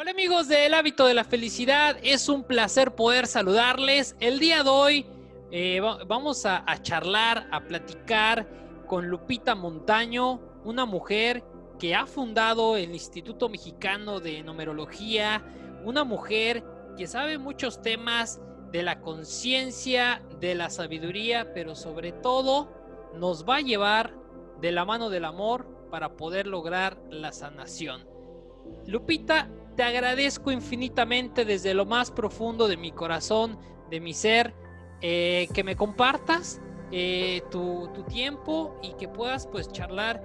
Hola amigos del Hábito de la Felicidad, es un placer poder saludarles. El día de hoy vamos a charlar, a platicar con Lupita Montaño, una mujer que ha fundado el Instituto Mexicano de Numerología, una mujer que sabe muchos temas de la conciencia, de la sabiduría, pero sobre todo nos va a llevar de la mano del amor para poder lograr la sanación. Lupita, te agradezco infinitamente desde lo más profundo de mi corazón, de mi ser, que me compartas tu tiempo y que puedas pues charlar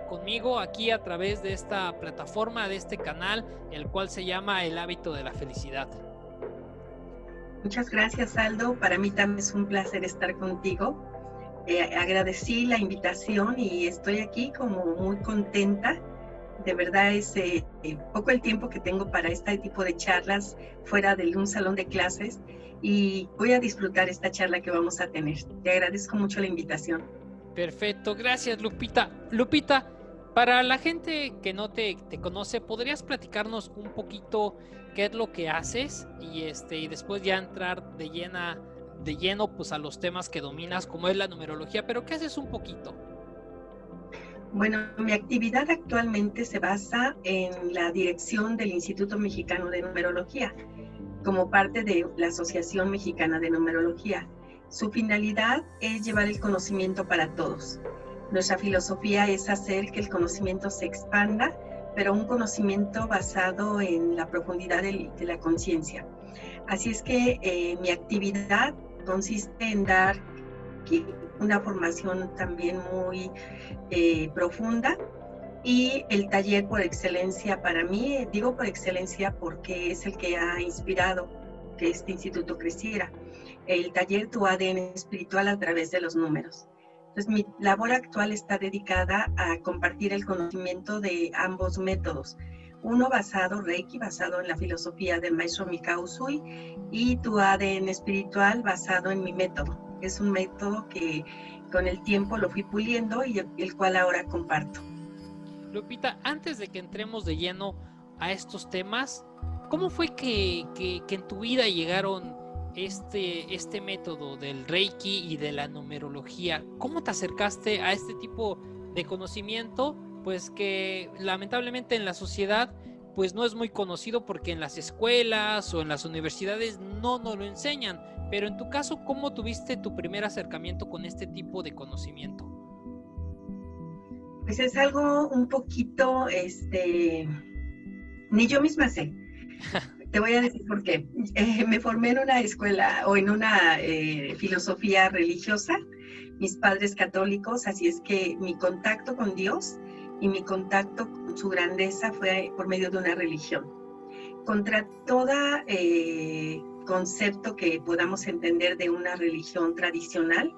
conmigo aquí a través de esta plataforma, de este canal, el cual se llama El Hábito de la Felicidad. Muchas gracias, Aldo. Para mí también es un placer estar contigo. Agradecí la invitación y estoy aquí como muy contenta. De verdad es poco el tiempo que tengo para este tipo de charlas fuera de un salón de clases y voy a disfrutar esta charla que vamos a tener. Te agradezco mucho la invitación. Perfecto, gracias Lupita. Lupita, para la gente que no te conoce, ¿podrías platicarnos un poquito qué es lo que haces? Y después ya entrar de lleno pues a los temas que dominas, como es la numerología, pero ¿qué haces un poquito? Bueno, mi actividad actualmente se basa en la dirección del Instituto Mexicano de Numerología, como parte de la Asociación Mexicana de Numerología. Su finalidad es llevar el conocimiento para todos. Nuestra filosofía es hacer que el conocimiento se expanda, pero un conocimiento basado en la profundidad de la conciencia. Así es que mi actividad consiste en dar una formación también muy profunda y el taller por excelencia para mí, digo por excelencia porque es el que ha inspirado que este instituto creciera, el taller Tu ADN Espiritual a través de los números. Entonces mi labor actual está dedicada a compartir el conocimiento de ambos métodos, uno basado, Reiki, basado en la filosofía del maestro Mikao Usui, y Tu ADN Espiritual basado en mi método. Es un método que con el tiempo lo fui puliendo y el cual ahora comparto. Lupita, antes de que entremos de lleno a estos temas, ¿cómo fue que en tu vida llegaron este método del Reiki y de la numerología? ¿Cómo te acercaste a este tipo de conocimiento? Pues que lamentablemente en la sociedad pues no es muy conocido porque en las escuelas o en las universidades no nos lo enseñan. Pero en tu caso, ¿cómo tuviste tu primer acercamiento con este tipo de conocimiento? Pues es algo un poquito, ni yo misma sé. Te voy a decir por qué. Me formé en una escuela o en una filosofía religiosa, mis padres católicos, así es que mi contacto con Dios y mi contacto con su grandeza fue por medio de una religión. Contra todo concepto que podamos entender de una religión tradicional,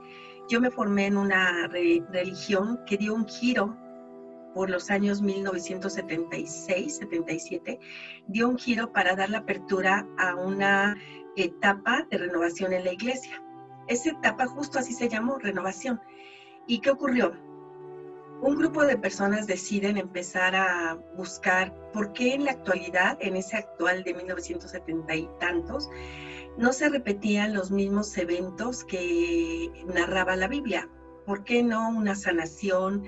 yo me formé en una religión que dio un giro por los años 1976, 77, dio un giro para dar la apertura a una etapa de renovación en la iglesia. Esa etapa justo así se llamó, renovación. ¿Y qué ocurrió? Un grupo de personas deciden empezar a buscar por qué en la actualidad, en ese actual de 1970 y tantos, no se repetían los mismos eventos que narraba la Biblia. ¿Por qué no una sanación?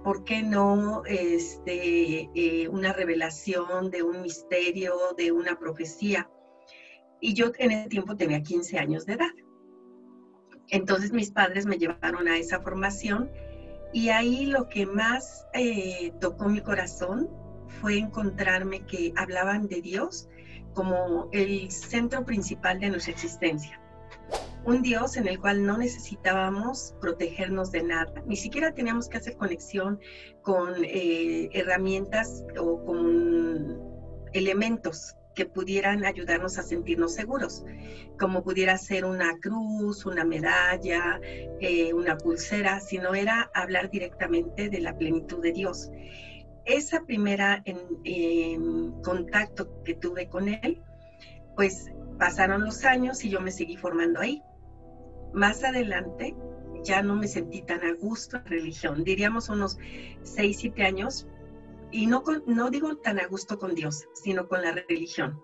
¿Por qué no una revelación de un misterio, de una profecía? Y yo en ese tiempo tenía 15 años de edad. Entonces mis padres me llevaron a esa formación y ahí lo que más tocó mi corazón fue encontrarme que hablaban de Dios como el centro principal de nuestra existencia. Un Dios en el cual no necesitábamos protegernos de nada, ni siquiera teníamos que hacer conexión con herramientas o con elementos que pudieran ayudarnos a sentirnos seguros, como pudiera ser una cruz, una medalla, una pulsera, sino era hablar directamente de la plenitud de Dios. Esa primera contacto que tuve con él, pues pasaron los años y yo me seguí formando ahí. Más adelante ya no me sentí tan a gusto en religión, diríamos unos 6, 7 años, y no digo tan a gusto con Dios, sino con la religión.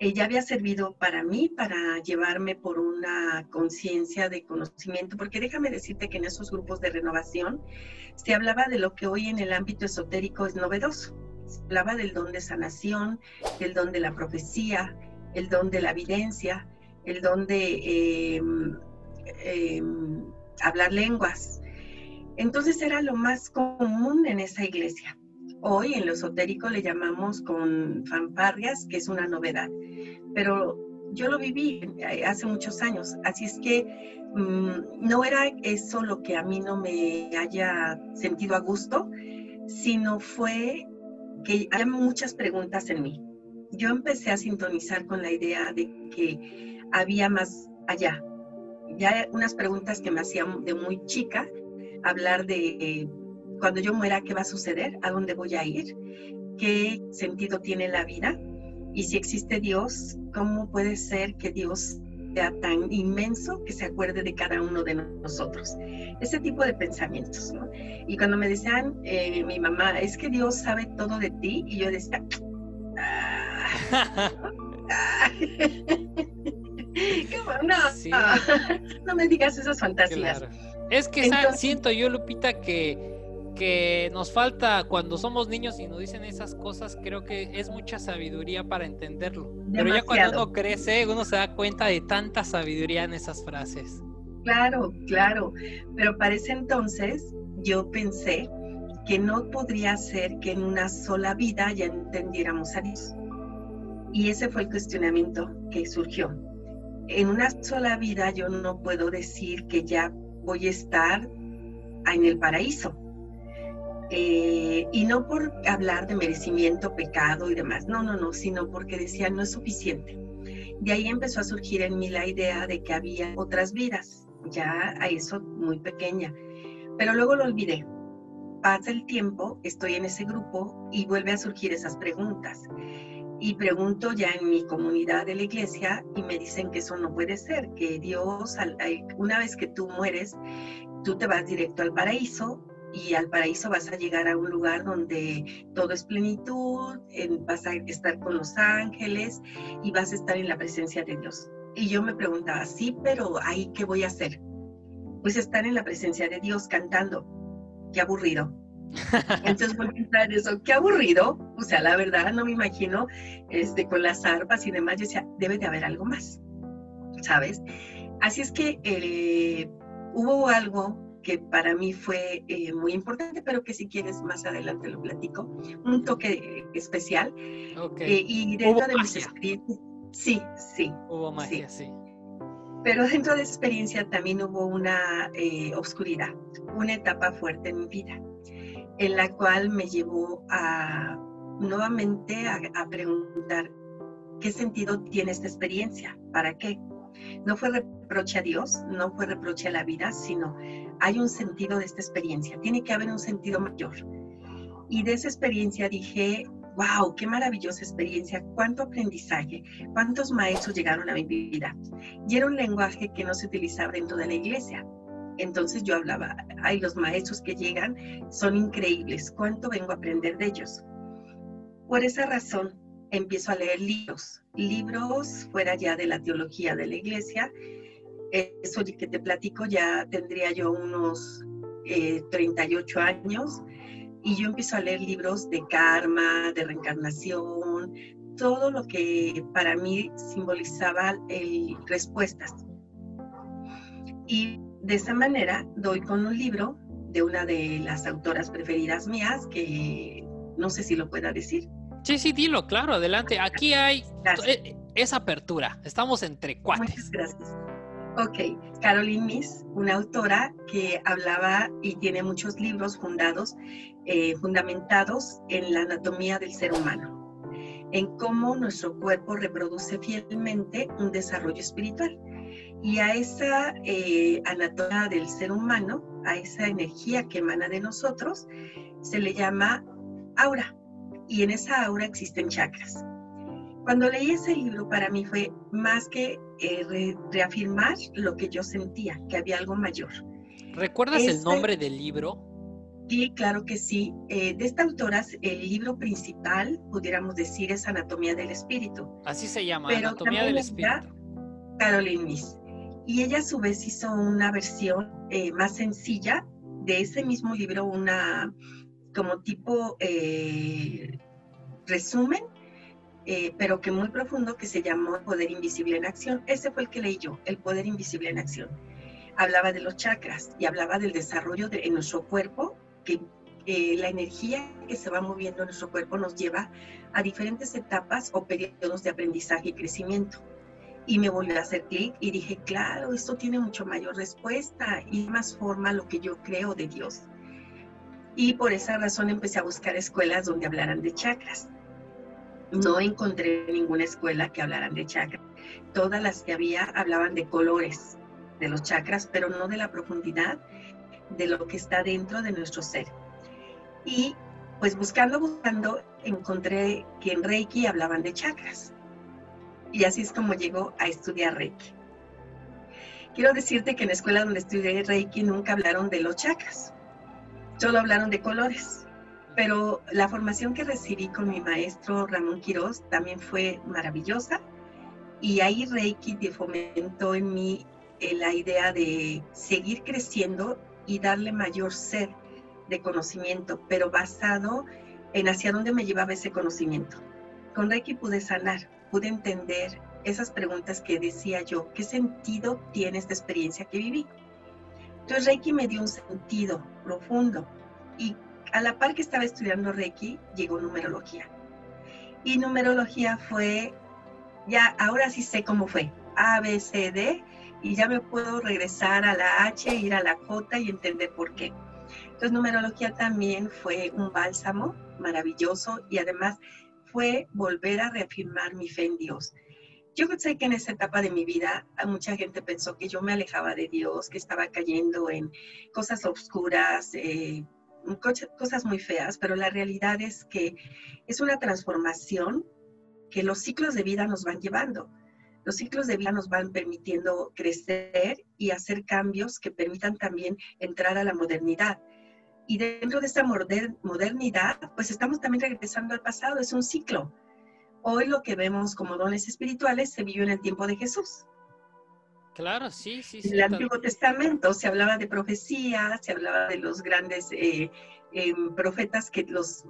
Ya había servido para mí, para llevarme por una conciencia de conocimiento, porque déjame decirte que en esos grupos de renovación se hablaba de lo que hoy en el ámbito esotérico es novedoso. Se hablaba del don de sanación, del don de la profecía, el don de la evidencia, el don de hablar lenguas. Entonces era lo más común en esa iglesia. Hoy en lo esotérico le llamamos con fanfarrias, que es una novedad, pero yo lo viví hace muchos años, así es que no era eso lo que a mí no me haya sentido a gusto, sino fue que había muchas preguntas en mí. Yo empecé a sintonizar con la idea de que había más allá. Ya unas preguntas que me hacían de muy chica, hablar de cuando yo muera, ¿qué va a suceder? ¿A dónde voy a ir? ¿Qué sentido tiene la vida? Y si existe Dios, ¿cómo puede ser que Dios sea tan inmenso que se acuerde de cada uno de nosotros? Ese tipo de pensamientos, ¿no? Y cuando me decían, mi mamá, es que Dios sabe todo de ti, y yo decía, no, sí. No me digas esas fantasías. Claro. Es que siento yo, Lupita, que nos falta cuando somos niños y nos dicen esas cosas, creo que es mucha sabiduría para entenderlo. Demasiado. Pero ya cuando uno crece, uno se da cuenta de tanta sabiduría en esas frases. Claro, claro. Pero para ese entonces yo pensé que no podría ser que en una sola vida ya entendiéramos a Dios. Y ese fue el cuestionamiento que surgió. En una sola vida yo no puedo decir que ya voy a estar en el paraíso. Y no por hablar de merecimiento, pecado y demás, no, sino porque decía no es suficiente. De ahí empezó a surgir en mí la idea de que había otras vidas, ya a eso muy pequeña, pero luego lo olvidé. Pasa el tiempo, estoy en ese grupo y vuelve a surgir esas preguntas. Y pregunto ya en mi comunidad de la iglesia y me dicen que eso no puede ser, que Dios, una vez que tú mueres, tú te vas directo al paraíso, y al paraíso vas a llegar a un lugar donde todo es plenitud, vas a estar con los ángeles y vas a estar en la presencia de Dios. Y yo me preguntaba, sí, pero ¿ahí qué voy a hacer? Pues estar en la presencia de Dios cantando. Qué aburrido. Entonces voy a pensar eso, qué aburrido. O sea, la verdad no me imagino con las arpas y demás. Yo decía, debe de haber algo más, ¿sabes? Así es que hubo algo que para mí fue muy importante, pero que si quieres más adelante lo platico, un toque especial. Okay. Y dentro de magia. mis experiencias, sí. Hubo magia, sí. Pero dentro de esa experiencia también hubo una oscuridad, una etapa fuerte en mi vida, en la cual me llevó nuevamente a preguntar, ¿qué sentido tiene esta experiencia? ¿Para qué? No fue reproche a Dios, no fue reproche a la vida, sino hay un sentido de esta experiencia, tiene que haber un sentido mayor. Y de esa experiencia dije, wow, qué maravillosa experiencia, cuánto aprendizaje, cuántos maestros llegaron a mi vida. Y era un lenguaje que no se utilizaba dentro de la iglesia. Entonces yo hablaba, ay, los maestros que llegan son increíbles, cuánto vengo a aprender de ellos. Por esa razón, empiezo a leer libros fuera ya de la teología de la iglesia. Eso que te platico, ya tendría yo unos 38 años, y yo empiezo a leer libros de karma, de reencarnación, todo lo que para mí simbolizaba respuestas. Y de esa manera doy con un libro de una de las autoras preferidas mías, que no sé si lo pueda decir. Sí, dilo, claro, adelante. Aquí hay esa apertura. Estamos entre cuates. Muchas gracias. Ok, Caroline Myss, una autora que hablaba y tiene muchos libros fundamentados en la anatomía del ser humano, en cómo nuestro cuerpo reproduce fielmente un desarrollo espiritual. Y a esa anatomía del ser humano, a esa energía que emana de nosotros, se le llama aura. Y en esa aura existen chakras. Cuando leí ese libro, para mí fue más que reafirmar lo que yo sentía, que había algo mayor. ¿Recuerdas el nombre del libro? Sí, claro que sí. De esta autora, el libro principal, pudiéramos decir, es Anatomía del Espíritu. Así se llama, Pero Anatomía también del ella, Espíritu. Caroline Myss. Y ella a su vez hizo una versión más sencilla de ese mismo libro, una como tipo resumen, pero que muy profundo, que se llamó Poder Invisible en Acción. Ese fue el que leí yo, El Poder Invisible en Acción. Hablaba de los chakras y hablaba del desarrollo en nuestro cuerpo, que la energía que se va moviendo en nuestro cuerpo nos lleva a diferentes etapas o periodos de aprendizaje y crecimiento. Y me volvió a hacer clic y dije, claro, esto tiene mucho mayor respuesta y más forma a lo que yo creo de Dios. Y por esa razón empecé a buscar escuelas donde hablaran de chakras. No encontré ninguna escuela que hablaran de chakras. Todas las que había hablaban de colores de los chakras, pero no de la profundidad de lo que está dentro de nuestro ser. Y pues buscando, encontré que en Reiki hablaban de chakras. Y así es como llego a estudiar Reiki. Quiero decirte que en la escuela donde estudié Reiki nunca hablaron de los chakras, solo hablaron de colores. Pero la formación que recibí con mi maestro Ramón Quirós también fue maravillosa. Y ahí Reiki fomentó en mí la idea de seguir creciendo y darle mayor sed de conocimiento, pero basado en hacia dónde me llevaba ese conocimiento. Con Reiki pude sanar, pude entender esas preguntas que decía yo, ¿qué sentido tiene esta experiencia que viví? Entonces Reiki me dio un sentido profundo y a la par que estaba estudiando Reiki, llegó numerología. Y numerología fue, ya ahora sí sé cómo fue, A, B, C, D, y ya me puedo regresar a la H, ir a la J y entender por qué. Entonces numerología también fue un bálsamo maravilloso y además fue volver a reafirmar mi fe en Dios. Yo sé que en esa etapa de mi vida mucha gente pensó que yo me alejaba de Dios, que estaba cayendo en cosas oscuras, cosas muy feas, pero la realidad es que es una transformación que los ciclos de vida nos van llevando. Los ciclos de vida nos van permitiendo crecer y hacer cambios que permitan también entrar a la modernidad. Y dentro de esta modernidad, pues estamos también regresando al pasado, es un ciclo. Hoy lo que vemos como dones espirituales se vivió en el tiempo de Jesús. Claro, sí, sí, En sí. el Antiguo Testamento se hablaba de profecías, se hablaba de los grandes profetas que los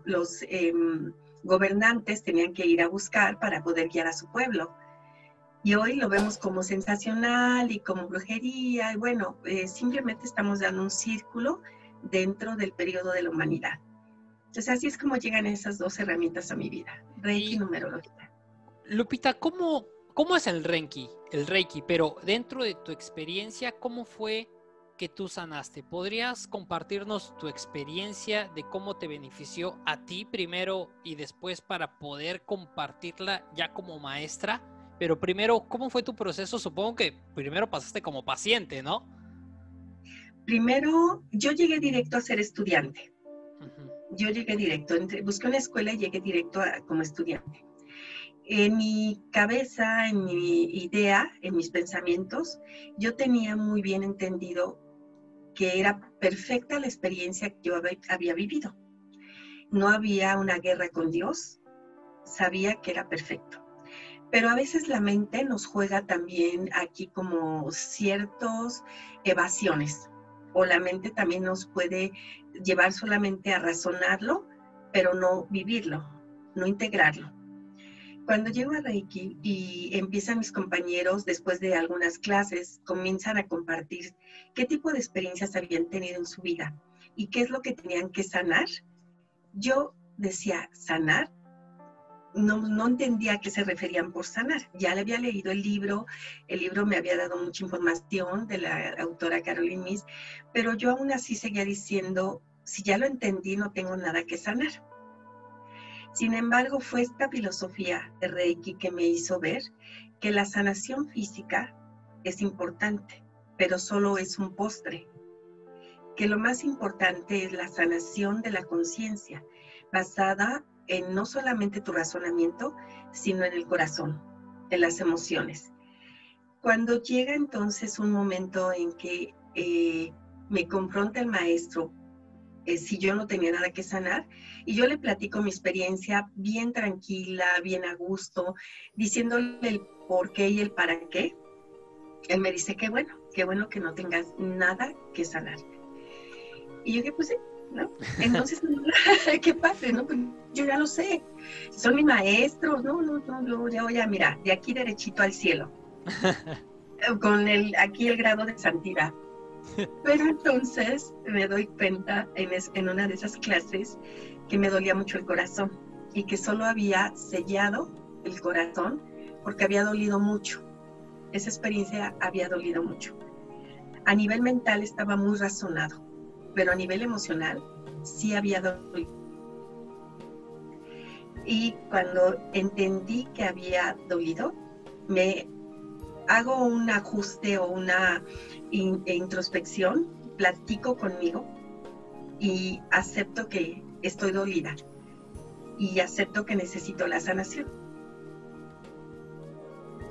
gobernantes tenían que ir a buscar para poder guiar a su pueblo. Y hoy lo vemos como sensacional y como brujería, y bueno, simplemente estamos dando un círculo dentro del periodo de la humanidad. Entonces así es como llegan esas dos herramientas a mi vida, Reiki y numerología. Lupita, ¿cómo es el Reiki? El Reiki, pero dentro de tu experiencia, ¿cómo fue que tú sanaste? ¿Podrías compartirnos tu experiencia de cómo te benefició a ti primero y después para poder compartirla ya como maestra? Pero primero, ¿cómo fue tu proceso? Supongo que primero pasaste como paciente, ¿no? Primero, yo llegué directo a ser estudiante. Uh-huh. Yo llegué directo, busqué una escuela y llegué directo como estudiante. En mi cabeza, en mi idea, en mis pensamientos, yo tenía muy bien entendido que era perfecta la experiencia que yo había vivido. No había una guerra con Dios, sabía que era perfecto. Pero a veces la mente nos juega también aquí como ciertas evasiones, o la mente también nos puede llevar solamente a razonarlo, pero no vivirlo, no integrarlo. Cuando llego a Reiki y empiezan mis compañeros, después de algunas clases, comienzan a compartir qué tipo de experiencias habían tenido en su vida y qué es lo que tenían que sanar, yo decía, ¿sanar? No entendía a qué se referían por sanar. Ya le había leído el libro me había dado mucha información de la autora Caroline Myss, pero yo aún así seguía diciendo, si ya lo entendí, no tengo nada que sanar. Sin embargo, fue esta filosofía de Reiki que me hizo ver que la sanación física es importante, pero solo es un postre. Que lo más importante es la sanación de la conciencia, basada en no solamente tu razonamiento, sino en el corazón, en las emociones. Cuando llega entonces un momento en que me confronta el maestro si yo no tenía nada que sanar. Y yo le platico mi experiencia bien tranquila, bien a gusto, diciéndole el por qué y el para qué. Él me dice, qué bueno que no tengas nada que sanar. Y yo dije, pues sí, ¿no? Entonces, qué padre, ¿no? Pues yo ya lo sé. Son mis maestros, no, yo ya, mira, de aquí derechito al cielo. Con aquí el grado de santidad. Pero entonces me doy cuenta en una de esas clases que me dolía mucho el corazón y que solo había sellado el corazón porque había dolido mucho. Esa experiencia había dolido mucho. A nivel mental estaba muy razonado, pero a nivel emocional sí había dolido. Y cuando entendí que había dolido, me hago un ajuste o una introspección, platico conmigo y acepto que estoy dolida y acepto que necesito la sanación.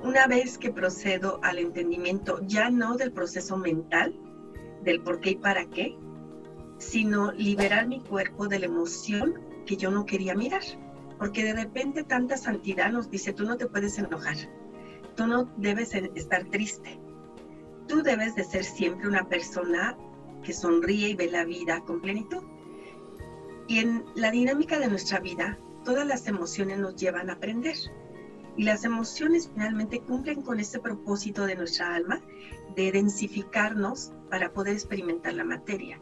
Una vez que procedo al entendimiento, ya no del proceso mental, del por qué y para qué, sino liberar mi cuerpo de la emoción que yo no quería mirar. Porque de repente tanta santidad nos dice, tú no te puedes enojar, tú no debes estar triste, tú debes de ser siempre una persona que sonríe y ve la vida con plenitud. Y en la dinámica de nuestra vida, todas las emociones nos llevan a aprender. Y las emociones finalmente cumplen con ese propósito de nuestra alma de densificarnos para poder experimentar la materia.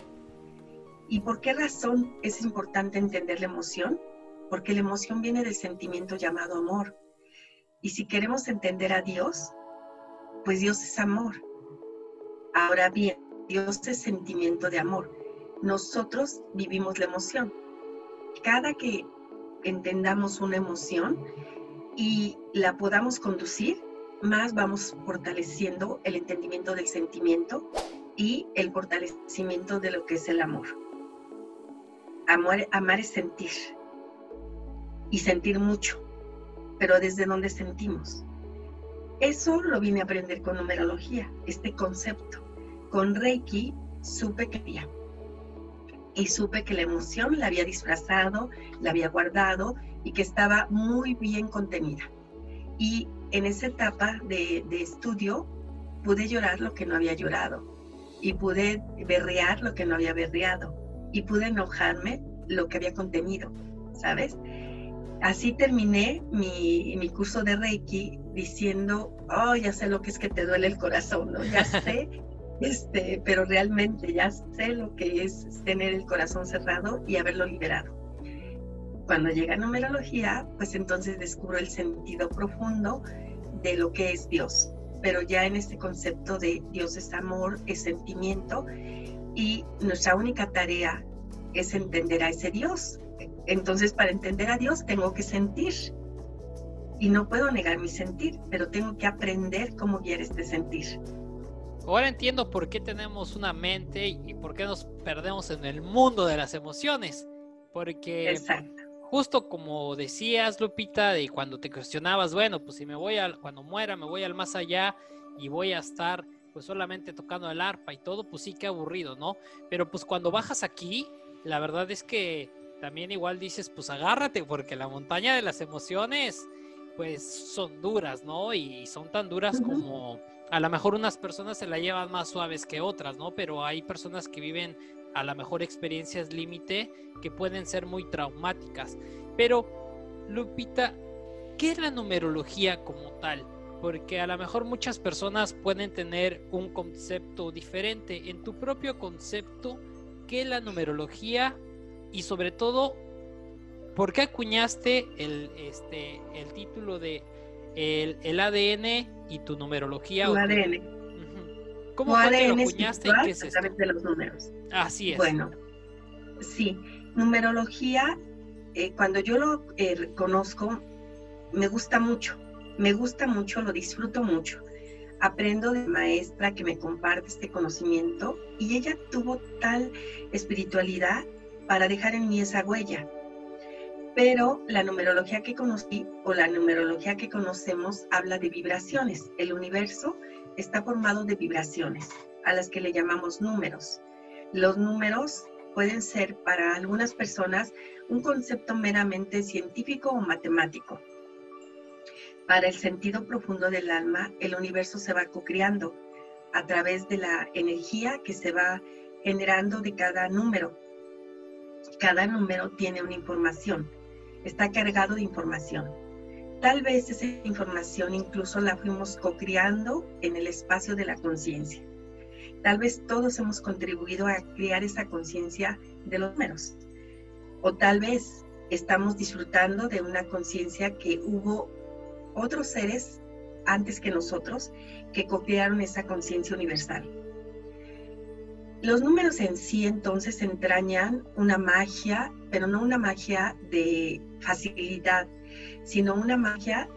¿Y por qué razón es importante entender la emoción? Porque la emoción viene del sentimiento llamado amor. Y si queremos entender a Dios, pues Dios es amor. Ahora bien, Dios es sentimiento de amor. Nosotros vivimos la emoción. Cada que entendamos una emoción y la podamos conducir, más vamos fortaleciendo el entendimiento del sentimiento y el fortalecimiento de lo que es el amor. Amar es sentir, y sentir mucho, pero ¿desde dónde sentimos? Eso lo vine a aprender con numerología, este concepto. Con Reiki supe que había. Y supe que la emoción la había disfrazado, la había guardado y que estaba muy bien contenida. Y en esa etapa de estudio pude llorar lo que no había llorado. Y pude berrear lo que no había berreado. Y pude enojarme lo que había contenido, ¿sabes? Así terminé mi curso de Reiki diciendo, ya sé lo que es que te duele el corazón, ¿no? Ya sé, pero realmente ya sé lo que es tener el corazón cerrado y haberlo liberado. Cuando llega numerología, pues entonces descubro el sentido profundo de lo que es Dios, pero ya en este concepto de Dios es amor, es sentimiento, y nuestra única tarea es entender a ese Dios. Entonces, para entender a Dios tengo que sentir y no puedo negar mi sentir, pero tengo que aprender cómo guiar este sentir. Ahora entiendo por qué tenemos una mente y por qué nos perdemos en el mundo de las emociones, porque exacto, justo como decías, Lupita, de cuando te cuestionabas, bueno, pues si cuando muera me voy al más allá y voy a estar pues solamente tocando el arpa y todo, pues sí, qué aburrido, ¿no? Pero pues cuando bajas aquí, la verdad es que también igual dices, pues agárrate, porque la montaña de las emociones, pues son duras, ¿no? Y son tan duras como a lo mejor unas personas se la llevan más suaves que otras, ¿no? Pero hay personas que viven a lo mejor experiencias límite que pueden ser muy traumáticas. Pero, Lupita, ¿qué es la numerología como tal? Porque a lo mejor muchas personas pueden tener un concepto diferente. En tu propio concepto, ¿qué es la numerología? Y sobre todo, ¿por qué acuñaste el título de el ADN y tu numerología? Tu ADN. ¿Cómo fue que lo acuñaste y qué es esto? A través de los números. Así es. Bueno, sí, numerología, cuando yo lo conozco, me gusta mucho, lo disfruto mucho. Aprendo de maestra que me comparte este conocimiento y ella tuvo tal espiritualidad para dejar en mí esa huella. Pero la numerología que conocí o la numerología que conocemos habla de vibraciones. El universo está formado de vibraciones, a las que le llamamos números. Los números pueden ser para algunas personas un concepto meramente científico o matemático. Para el sentido profundo del alma, el universo se va co-creando a través de la energía que se va generando de cada número. Cada número tiene una información, está cargado de información. Tal vez esa información incluso la fuimos co-creando en el espacio de la conciencia. Tal vez todos hemos contribuido a crear esa conciencia de los números. O tal vez estamos disfrutando de una conciencia que hubo otros seres antes que nosotros que co-crearon esa conciencia universal. Los números en sí entonces entrañan una magia, pero no una magia de facilidad, sino una magia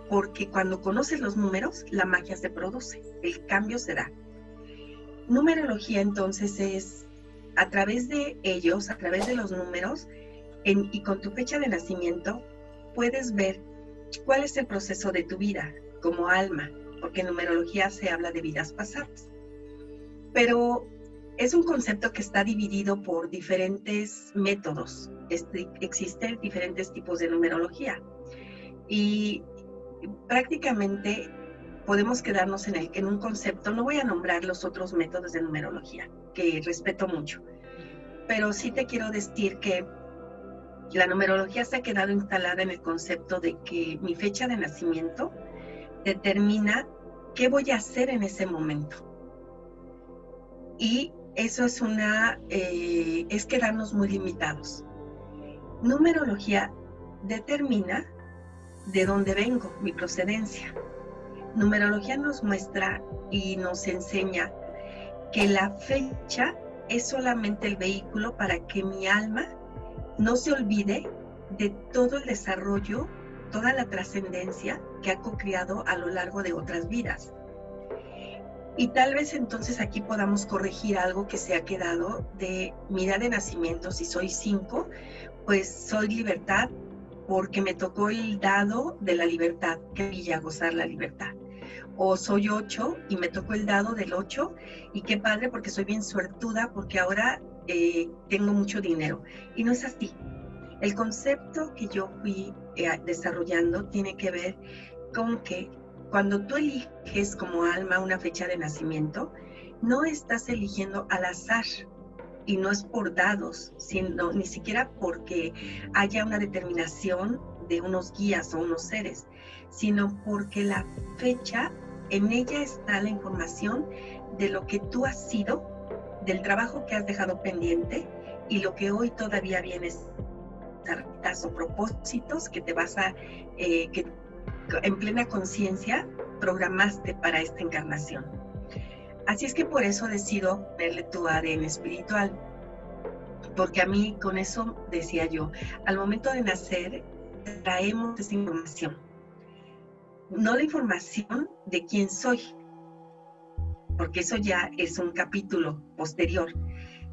porque cuando conoces los números, la magia se produce, el cambio se da. Numerología entonces es a través de ellos, a través de los números y con tu fecha de nacimiento, puedes ver cuál es el proceso de tu vida como alma, porque en numerología se habla de vidas pasadas. Pero es un concepto que está dividido por diferentes métodos. Existen diferentes tipos de numerología. Y prácticamente podemos quedarnos en un concepto. No voy a nombrar los otros métodos de numerología, que respeto mucho. Pero sí te quiero decir que la numerología se ha quedado instalada en el concepto de que mi fecha de nacimiento determina qué voy a hacer en ese momento. Y eso es quedarnos muy limitados. Numerología determina de dónde vengo, mi procedencia. Numerología nos muestra y nos enseña que la fecha es solamente el vehículo para que mi alma no se olvide de todo el desarrollo, toda la trascendencia que ha co-creado a lo largo de otras vidas. Y tal vez entonces aquí podamos corregir algo que se ha quedado de mi edad de nacimiento. Si soy 5, pues soy libertad porque me tocó el dado de la libertad, que quería gozar la libertad. O soy 8 y me tocó el dado del 8 y qué padre porque soy bien suertuda porque ahora tengo mucho dinero. Y no es así. El concepto que yo fui desarrollando tiene que ver con que cuando tú eliges como alma una fecha de nacimiento, no estás eligiendo al azar y no es por dados, sino ni siquiera porque haya una determinación de unos guías o unos seres, sino porque la fecha, en ella está la información de lo que tú has sido, del trabajo que has dejado pendiente y lo que hoy todavía vienes a o propósitos que te vas a, que en plena conciencia programaste para esta encarnación. Así es que por eso decido ponerle tu ADN espiritual, porque a mí con eso decía yo, al momento de nacer traemos esa información, no la información de quién soy, porque eso ya es un capítulo posterior,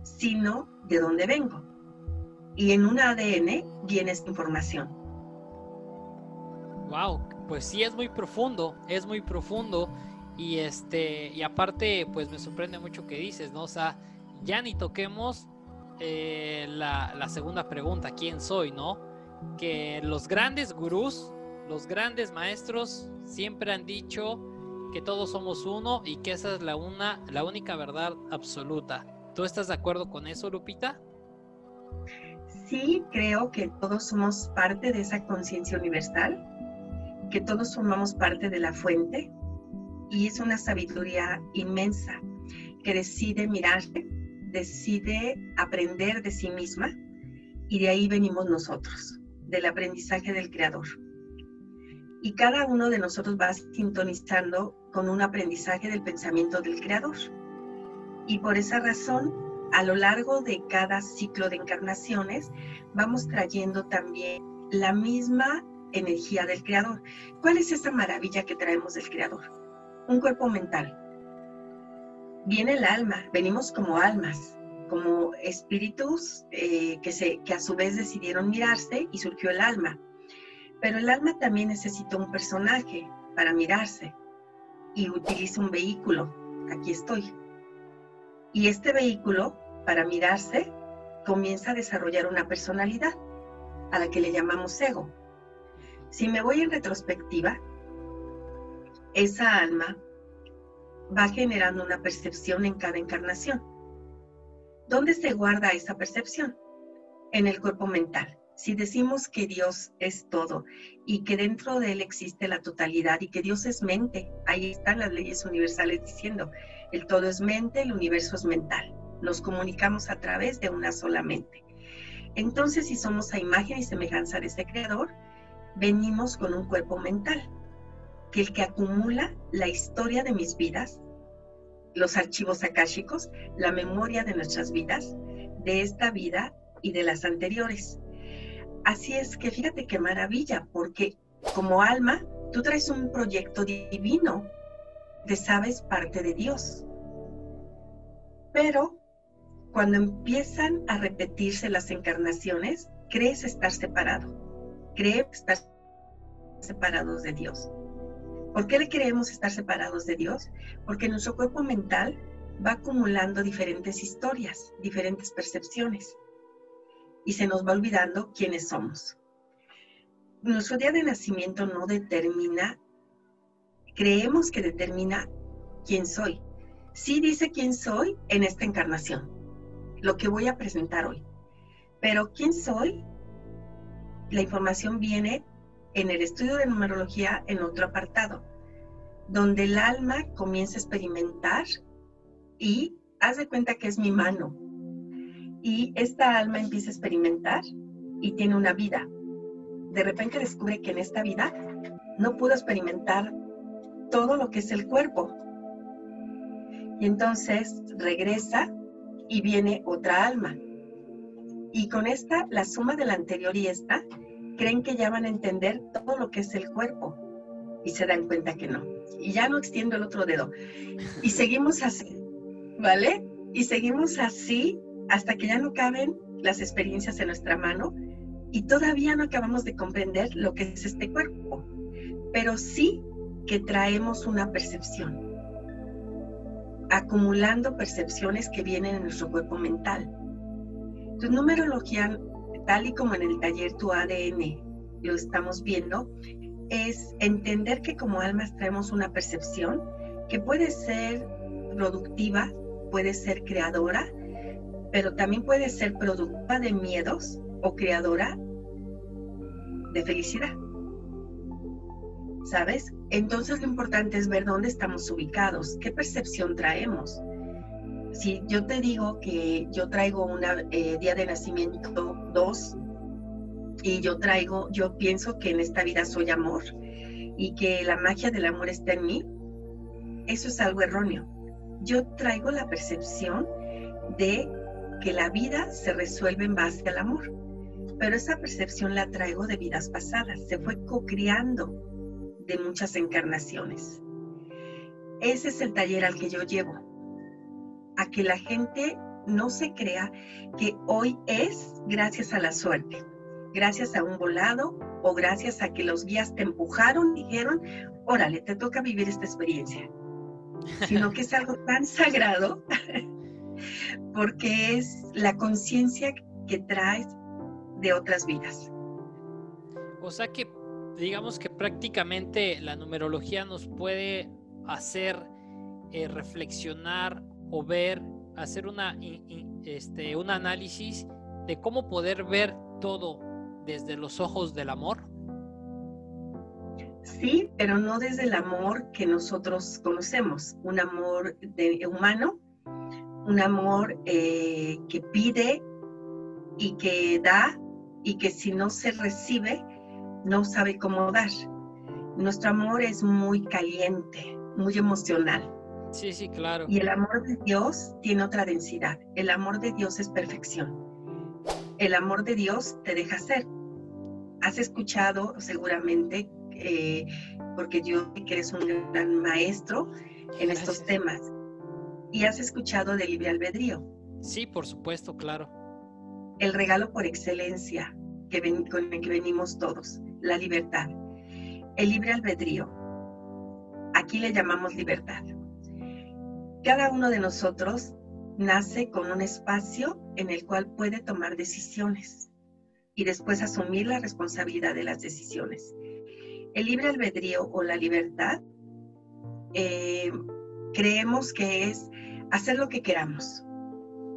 sino de dónde vengo. Y en un ADN viene esta información. Wow, pues sí es muy profundo y aparte pues me sorprende mucho que dices, ¿no? O sea, ya ni toquemos la segunda pregunta, ¿quién soy, no? Que los grandes gurús, los grandes maestros siempre han dicho que todos somos uno y que esa es la única verdad absoluta. ¿Tú estás de acuerdo con eso, Lupita? Sí, creo que todos somos parte de esa conciencia universal, que todos formamos parte de la fuente y es una sabiduría inmensa que decide mirarse, decide aprender de sí misma y de ahí venimos nosotros, del aprendizaje del Creador. Y cada uno de nosotros va sintonizando con un aprendizaje del pensamiento del Creador. Y por esa razón, a lo largo de cada ciclo de encarnaciones, vamos trayendo también la misma energía del Creador. ¿Cuál es esa maravilla que traemos del Creador? Un cuerpo mental. Viene el alma, venimos como almas, como espíritus que a su vez decidieron mirarse y surgió el alma. Pero el alma también necesita un personaje para mirarse y utiliza un vehículo. Aquí estoy. Y este vehículo, para mirarse, comienza a desarrollar una personalidad, a la que le llamamos ego. Si me voy en retrospectiva, esa alma va generando una percepción en cada encarnación. ¿Dónde se guarda esa percepción? En el cuerpo mental. Si decimos que Dios es todo y que dentro de Él existe la totalidad y que Dios es mente, ahí están las leyes universales diciendo, el todo es mente, el universo es mental. Nos comunicamos a través de una sola mente. Entonces, si somos a imagen y semejanza de ese Creador, venimos con un cuerpo mental, que el que acumula la historia de mis vidas, los archivos akáshicos, la memoria de nuestras vidas, de esta vida y de las anteriores. Así es que fíjate qué maravilla, porque como alma, tú traes un proyecto divino, te sabes parte de Dios. Pero cuando empiezan a repetirse las encarnaciones, crees estar separado, crees estar separados de Dios. ¿Por qué le creemos estar separados de Dios? Porque nuestro cuerpo mental va acumulando diferentes historias, diferentes percepciones, y se nos va olvidando quiénes somos. Nuestro día de nacimiento no determina, creemos que determina quién soy. Sí dice quién soy en esta encarnación, lo que voy a presentar hoy. Pero quién soy, la información viene en el estudio de numerología en otro apartado, donde el alma comienza a experimentar y haz de cuenta que es mi mano. Y esta alma empieza a experimentar y tiene una vida. De repente descubre que en esta vida no pudo experimentar todo lo que es el cuerpo. Y entonces regresa y viene otra alma. Y con esta, la suma de la anterior y esta, creen que ya van a entender todo lo que es el cuerpo. Y se dan cuenta que no. Y ya no extiendo el otro dedo. Y seguimos así, ¿vale? Y seguimos así hasta que ya no caben las experiencias en nuestra mano y todavía no acabamos de comprender lo que es este cuerpo. Pero sí que traemos una percepción, acumulando percepciones que vienen en nuestro cuerpo mental. Tu numerología, tal y como en el taller Tu ADN lo estamos viendo, es entender que como almas traemos una percepción que puede ser productiva, puede ser creadora, pero también puede ser productiva de miedos o creadora de felicidad. ¿Sabes? Entonces lo importante es ver dónde estamos ubicados, qué percepción traemos. Si yo te digo que yo traigo un día de nacimiento 2 y yo pienso que en esta vida soy amor y que la magia del amor está en mí, eso es algo erróneo. Yo traigo la percepción de que la vida se resuelve en base al amor, pero esa percepción la traigo de vidas pasadas, se fue co-creando de muchas encarnaciones. Ese es el taller al que yo llevo, a que la gente no se crea que hoy es gracias a la suerte, gracias a un volado o gracias a que los guías te empujaron, dijeron, órale, te toca vivir esta experiencia, sino que es algo tan sagrado porque es la conciencia que traes de otras vidas. O sea que digamos que prácticamente la numerología nos puede hacer reflexionar o ver, hacer un análisis de cómo poder ver todo desde los ojos del amor. Sí, pero no desde el amor que nosotros conocemos, un amor humano, un amor que pide y que da y que si no se recibe, no sabe cómo dar. Nuestro amor es muy caliente, muy emocional. Sí, sí, claro. Y el amor de Dios tiene otra densidad. El amor de Dios es perfección. El amor de Dios te deja ser. Has escuchado seguramente, porque yo sé que eres un gran maestro en estos temas, y has escuchado de libre albedrío. Sí, por supuesto, claro. El regalo por excelencia con el que venimos todos, la libertad. El libre albedrío, aquí le llamamos libertad. Cada uno de nosotros nace con un espacio en el cual puede tomar decisiones y después asumir la responsabilidad de las decisiones. El libre albedrío o la libertad, creemos que es hacer lo que queramos.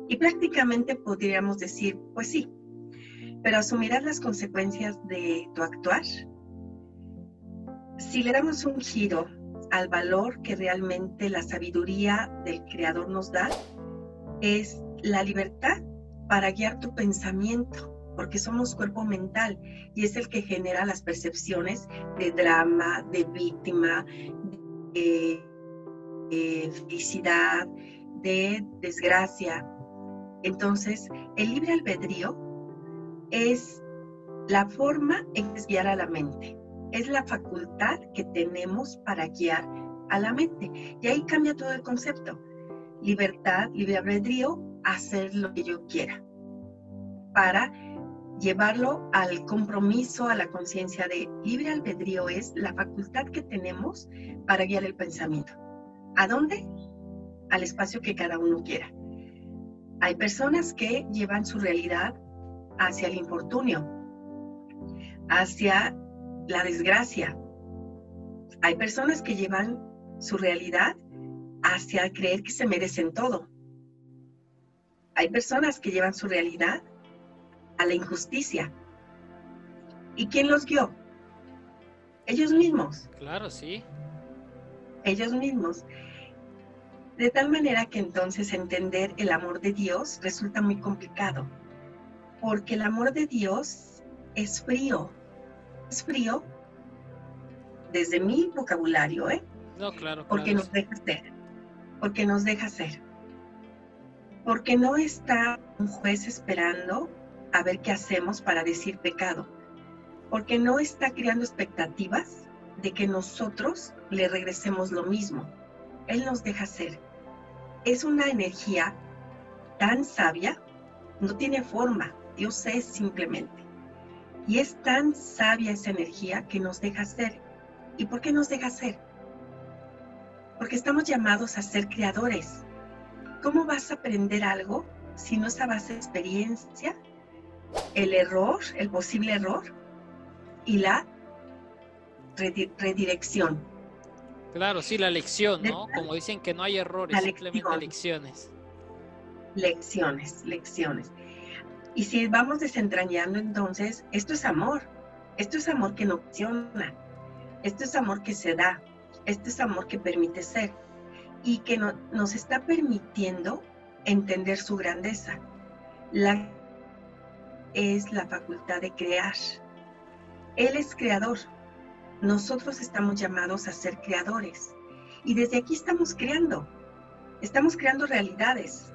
Y prácticamente podríamos decir, pues sí, pero asumirás las consecuencias de tu actuar. Si le damos un giro al valor que realmente la sabiduría del Creador nos da, es la libertad para guiar tu pensamiento, porque somos cuerpo mental y es el que genera las percepciones de drama, de víctima, de felicidad, de desgracia. Entonces, el libre albedrío es la forma en guiar a la mente. Es la facultad que tenemos para guiar a la mente. Y ahí cambia todo el concepto. Libertad, libre albedrío, hacer lo que yo quiera. Para llevarlo al compromiso, a la conciencia de libre albedrío es la facultad que tenemos para guiar el pensamiento. ¿A dónde? Al espacio que cada uno quiera. Hay personas que llevan su realidad hacia el infortunio, hacia la desgracia. Hay personas que llevan su realidad hacia creer que se merecen todo. Hay personas que llevan su realidad a la injusticia. ¿Y quién los guió? Ellos mismos. Claro, sí. Ellos mismos. De tal manera que entonces entender el amor de Dios resulta muy complicado, porque el amor de Dios es frío. Es frío desde mi vocabulario, No, claro, porque claro. nos deja ser. Porque nos deja ser. Porque no está un juez esperando a ver qué hacemos para decir pecado. Porque no está creando expectativas de que nosotros le regresemos lo mismo. Él nos deja ser. Es una energía tan sabia, no tiene forma, Dios es simplemente. Y es tan sabia esa energía que nos deja ser. ¿Y por qué nos deja ser? Porque estamos llamados a ser creadores. ¿Cómo vas a aprender algo si no es a base de experiencia, el error, el posible error y la redirección? Claro, sí, la lección, ¿no? Como dicen que no hay errores, simplemente lecciones. Lecciones. Y si vamos desentrañando entonces, esto es amor que no funciona, esto es amor que se da, esto es amor que permite ser y que nos está permitiendo entender su grandeza. Es la facultad de crear. Él es creador. Nosotros estamos llamados a ser creadores. Y desde aquí estamos creando realidades.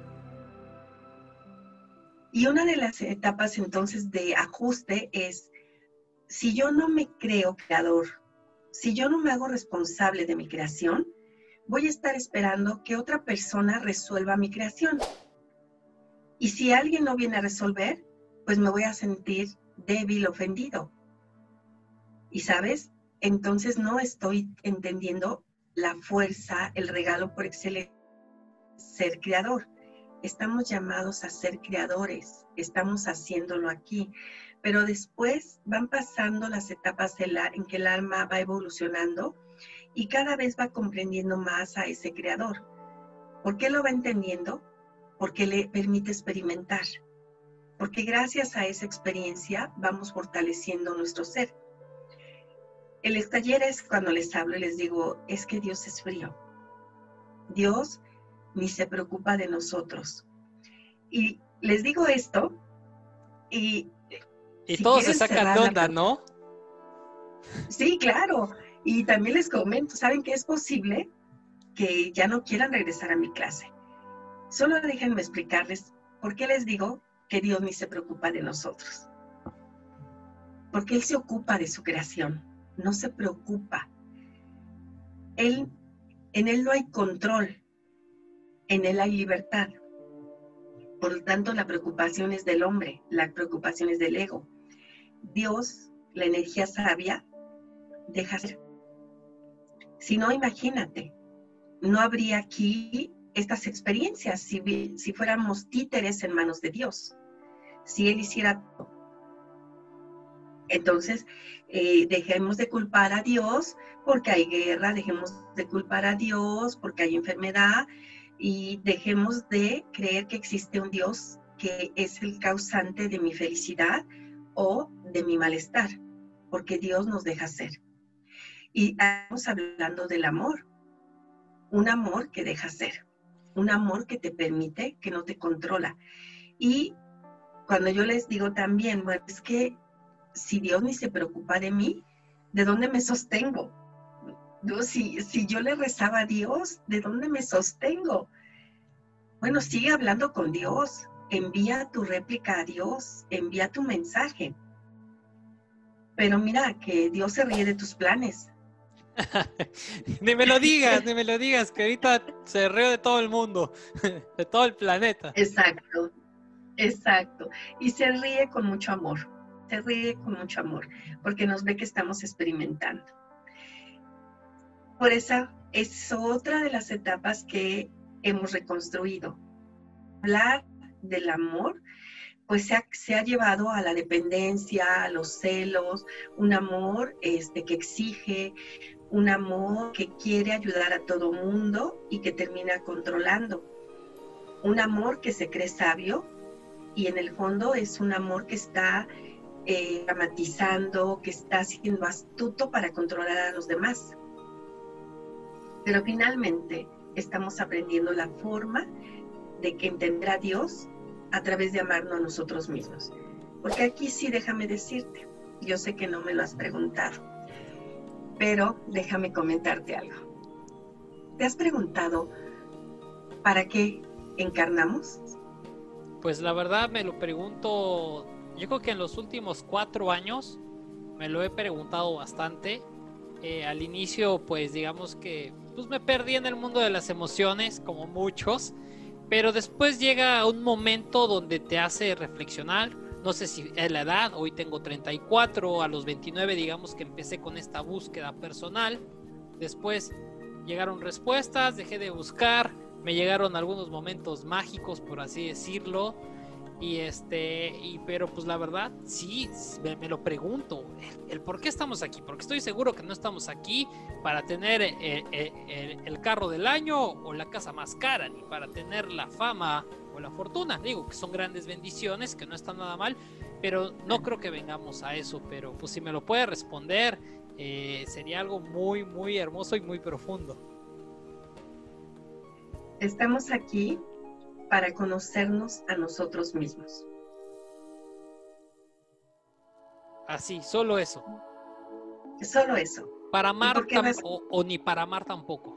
Y una de las etapas entonces de ajuste es, si yo no me creo creador, si yo no me hago responsable de mi creación, voy a estar esperando que otra persona resuelva mi creación. Y si alguien no viene a resolver, pues me voy a sentir débil, ofendido. Y ¿sabes? Entonces no estoy entendiendo la fuerza, el regalo por excelencia, ser creador. Estamos llamados a ser creadores, estamos haciéndolo aquí, pero después van pasando las etapas en que el alma va evolucionando y cada vez va comprendiendo más a ese creador. ¿Por qué lo va entendiendo? Porque le permite experimentar, porque gracias a esa experiencia vamos fortaleciendo nuestro ser. En los talleres, cuando les hablo y les digo, es que Dios es frío. Dios ni se preocupa de nosotros. Y les digo esto y si todos se sacan de onda, ¿no? Sí, claro. Y también les comento, ¿saben qué es posible? Que ya no quieran regresar a mi clase. Solo déjenme explicarles por qué les digo que Dios ni se preocupa de nosotros. Porque Él se ocupa de su creación, no se preocupa. En Él no hay control, en Él hay libertad. Por lo tanto, la preocupación es del hombre, la preocupación es del ego. Dios, la energía sabia, deja ser. Si no, imagínate, no habría aquí estas experiencias si fuéramos títeres en manos de Dios, si Él hiciera todo. Entonces, dejemos de culpar a Dios porque hay guerra, dejemos de culpar a Dios porque hay enfermedad y dejemos de creer que existe un Dios que es el causante de mi felicidad o de mi malestar, porque Dios nos deja ser. Y estamos hablando del amor, un amor que deja ser, un amor que te permite, que no te controla. Y cuando yo les digo también, bueno, es que si Dios ni se preocupa de mí, ¿de dónde me sostengo? Si yo le rezaba a Dios, ¿de dónde me sostengo? Bueno, sigue hablando con Dios, envía tu réplica a Dios, envía tu mensaje. Pero mira, que Dios se ríe de tus planes. Ni me lo digas, que ahorita se ríe de todo el mundo, de todo el planeta. Exacto, exacto. Y se ríe con mucho amor, porque nos ve que estamos experimentando. Por esa es otra de las etapas que hemos reconstruido. Hablar del amor, pues se ha llevado a la dependencia, a los celos, un amor que exige, un amor que quiere ayudar a todo mundo y que termina controlando. Un amor que se cree sabio y en el fondo es un amor que está dramatizando, que está siendo astuto para controlar a los demás. Pero finalmente estamos aprendiendo la forma de que entender a Dios a través de amarnos a nosotros mismos. Porque aquí sí, déjame decirte, yo sé que no me lo has preguntado, pero déjame comentarte algo. ¿Te has preguntado para qué encarnamos? Pues la verdad me lo pregunto, yo creo que en los últimos 4 años me lo he preguntado bastante. Al inicio, pues digamos que me perdí en el mundo de las emociones, como muchos, pero después llega un momento donde te hace reflexionar. No sé si es la edad, hoy tengo 34, a los 29 digamos que empecé con esta búsqueda personal. Después llegaron respuestas, dejé de buscar, me llegaron algunos momentos mágicos, por así decirlo. Pero pues la verdad sí me lo pregunto, el por qué estamos aquí, porque estoy seguro que no estamos aquí para tener el carro del año o la casa más cara, ni para tener la fama o la fortuna. Digo que son grandes bendiciones, que no están nada mal, pero no creo que vengamos a eso. Pero pues si me lo puede responder, sería algo muy, muy hermoso y muy profundo. Estamos aquí para conocernos a nosotros mismos. Así, solo eso. Solo eso. Para amar o ni para amar tampoco.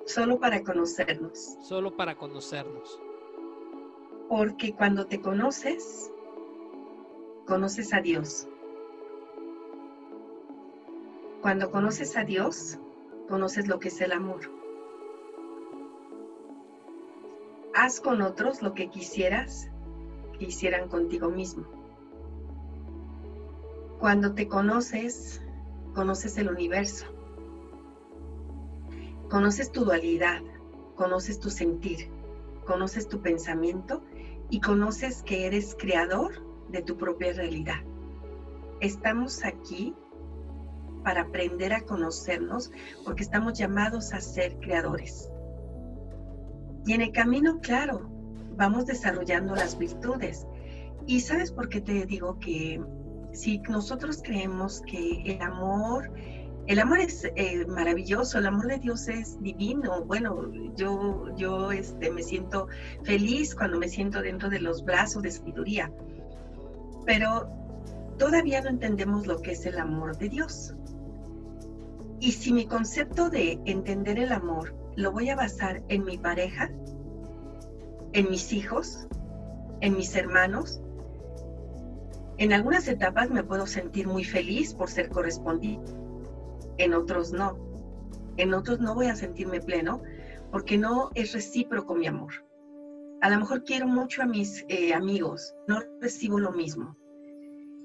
Solo para conocernos. Solo para conocernos. Porque cuando te conoces, conoces a Dios. Cuando conoces a Dios, conoces lo que es el amor. Haz con otros lo que quisieras que hicieran contigo mismo. Cuando te conoces, conoces el universo. Conoces tu dualidad, conoces tu sentir, conoces tu pensamiento y conoces que eres creador de tu propia realidad. Estamos aquí para aprender a conocernos porque estamos llamados a ser creadores. Y en el camino, claro, vamos desarrollando las virtudes. ¿Y sabes por qué te digo que si nosotros creemos que el amor es maravilloso, el amor de Dios es divino? Bueno, yo me siento feliz cuando me siento dentro de los brazos de sabiduría, pero todavía no entendemos lo que es el amor de Dios. Y si mi concepto de entender el amor lo voy a basar en mi pareja, en mis hijos, en mis hermanos, en algunas etapas me puedo sentir muy feliz por ser correspondido, en otros no. En otros no voy a sentirme pleno porque no es recíproco mi amor. A lo mejor quiero mucho a mis amigos, no recibo lo mismo.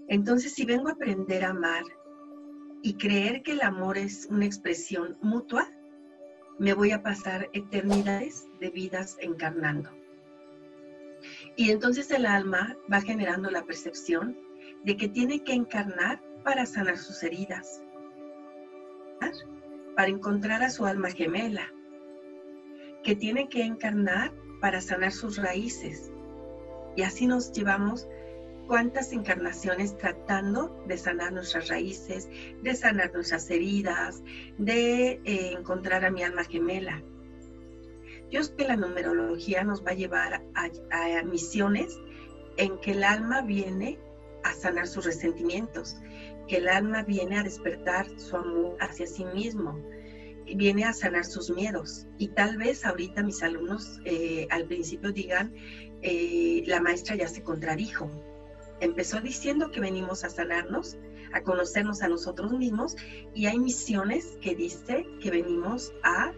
Entonces, si vengo a aprender a amar y creer que el amor es una expresión mutua, me voy a pasar eternidades de vidas encarnando. Y entonces el alma va generando la percepción de que tiene que encarnar para sanar sus heridas, para encontrar a su alma gemela, que tiene que encarnar para sanar sus raíces. Y así nos llevamos cuántas encarnaciones tratando de sanar nuestras raíces, de sanar nuestras heridas, de encontrar a mi alma gemela. Yo sé que la numerología nos va a llevar a misiones en que el alma viene a sanar sus resentimientos, que el alma viene a despertar su amor hacia sí mismo, viene a sanar sus miedos. Y tal vez ahorita mis alumnos al principio digan, la maestra ya se contradijo. Empezó diciendo que venimos a sanarnos, a conocernos a nosotros mismos, y hay misiones que dice que venimos a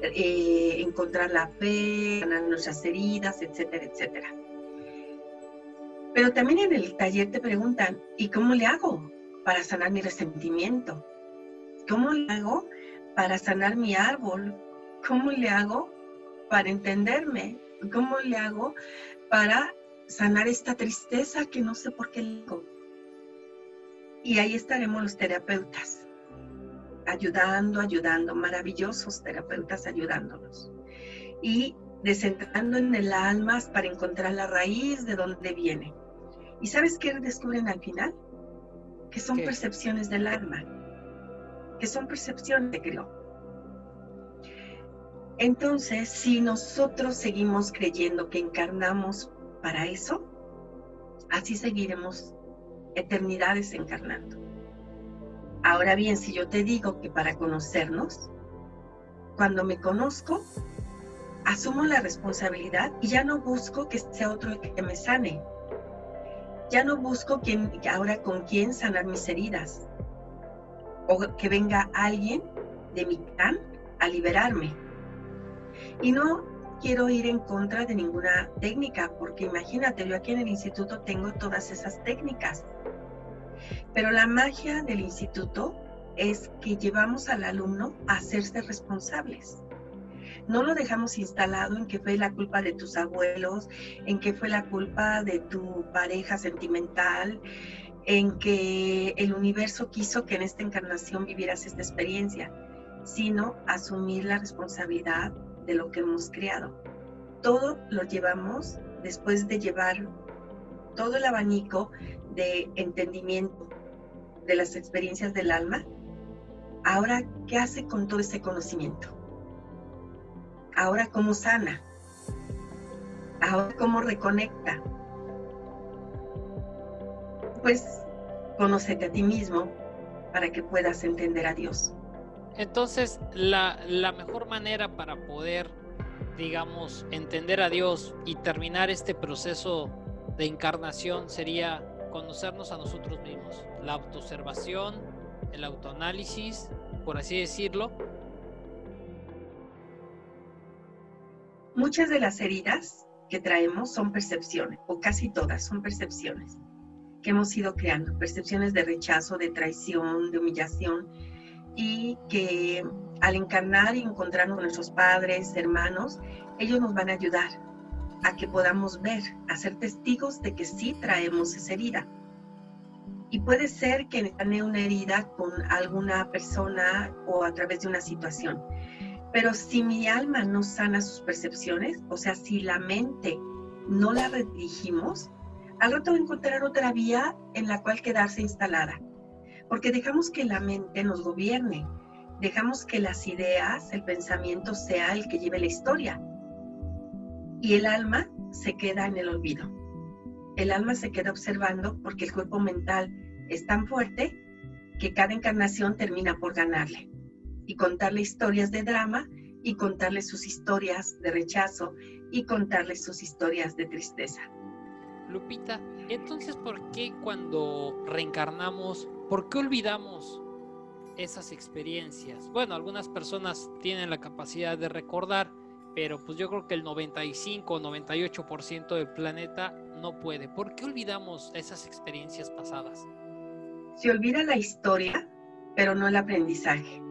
encontrar la fe, sanar nuestras heridas, etcétera, etcétera. Pero también en el taller te preguntan, ¿y cómo le hago para sanar mi resentimiento? ¿Cómo le hago para sanar mi árbol? ¿Cómo le hago para entenderme? ¿Cómo le hago para sanar esta tristeza que no sé por qué le hago? Y ahí estaremos los terapeutas, ayudando, maravillosos terapeutas ayudándonos. Y descentrando en el alma para encontrar la raíz de dónde viene. ¿Y sabes qué descubren al final? Que son percepciones del alma, que son percepciones de Cristo. Entonces, si nosotros seguimos creyendo que encarnamos para eso, así seguiremos eternidades encarnando. Ahora bien, si yo te digo que para conocernos, cuando me conozco, asumo la responsabilidad y ya no busco que sea otro el que me sane. Ya no busco ahora con quién sanar mis heridas. O que venga alguien de mi clan a liberarme. Y no quiero ir en contra de ninguna técnica, porque imagínate, yo aquí en el instituto tengo todas esas técnicas. Pero la magia del instituto es que llevamos al alumno a hacerse responsables. No lo dejamos instalado en que fue la culpa de tus abuelos, en que fue la culpa de tu pareja sentimental, en que el universo quiso que en esta encarnación vivieras esta experiencia, sino asumir la responsabilidad de lo que hemos creado. Todo lo llevamos después de llevar todo el abanico de entendimiento de las experiencias del alma. Ahora, ¿qué hace con todo ese conocimiento? Ahora, ¿cómo sana? Ahora, ¿cómo reconecta? Pues, conócete a ti mismo para que puedas entender a Dios. Entonces, la mejor manera para poder, digamos, entender a Dios y terminar este proceso de encarnación sería conocernos a nosotros mismos. La autoobservación, el autoanálisis, por así decirlo. Muchas de las heridas que traemos son percepciones, o casi todas son percepciones que hemos ido creando, percepciones de rechazo, de traición, de humillación, y que al encarnar y encontrarnos con nuestros padres, hermanos, ellos nos van a ayudar a que podamos ver, a ser testigos de que sí traemos esa herida. Y puede ser que sane una herida con alguna persona o a través de una situación. Pero si mi alma no sana sus percepciones, o sea, si la mente no la redirigimos, al rato va a encontrar otra vía en la cual quedarse instalada. Porque dejamos que la mente nos gobierne, dejamos que las ideas, el pensamiento sea el que lleve la historia. Y el alma se queda en el olvido. El alma se queda observando porque el cuerpo mental es tan fuerte que cada encarnación termina por ganarle. Y contarle historias de drama, y contarle sus historias de rechazo, y contarle sus historias de tristeza. Lupita, entonces, ¿por qué cuando reencarnamos, por qué olvidamos esas experiencias? Bueno, algunas personas tienen la capacidad de recordar, pero pues yo creo que el 95 o 98% del planeta no puede. ¿Por qué olvidamos esas experiencias pasadas? Se olvida la historia, pero no el aprendizaje.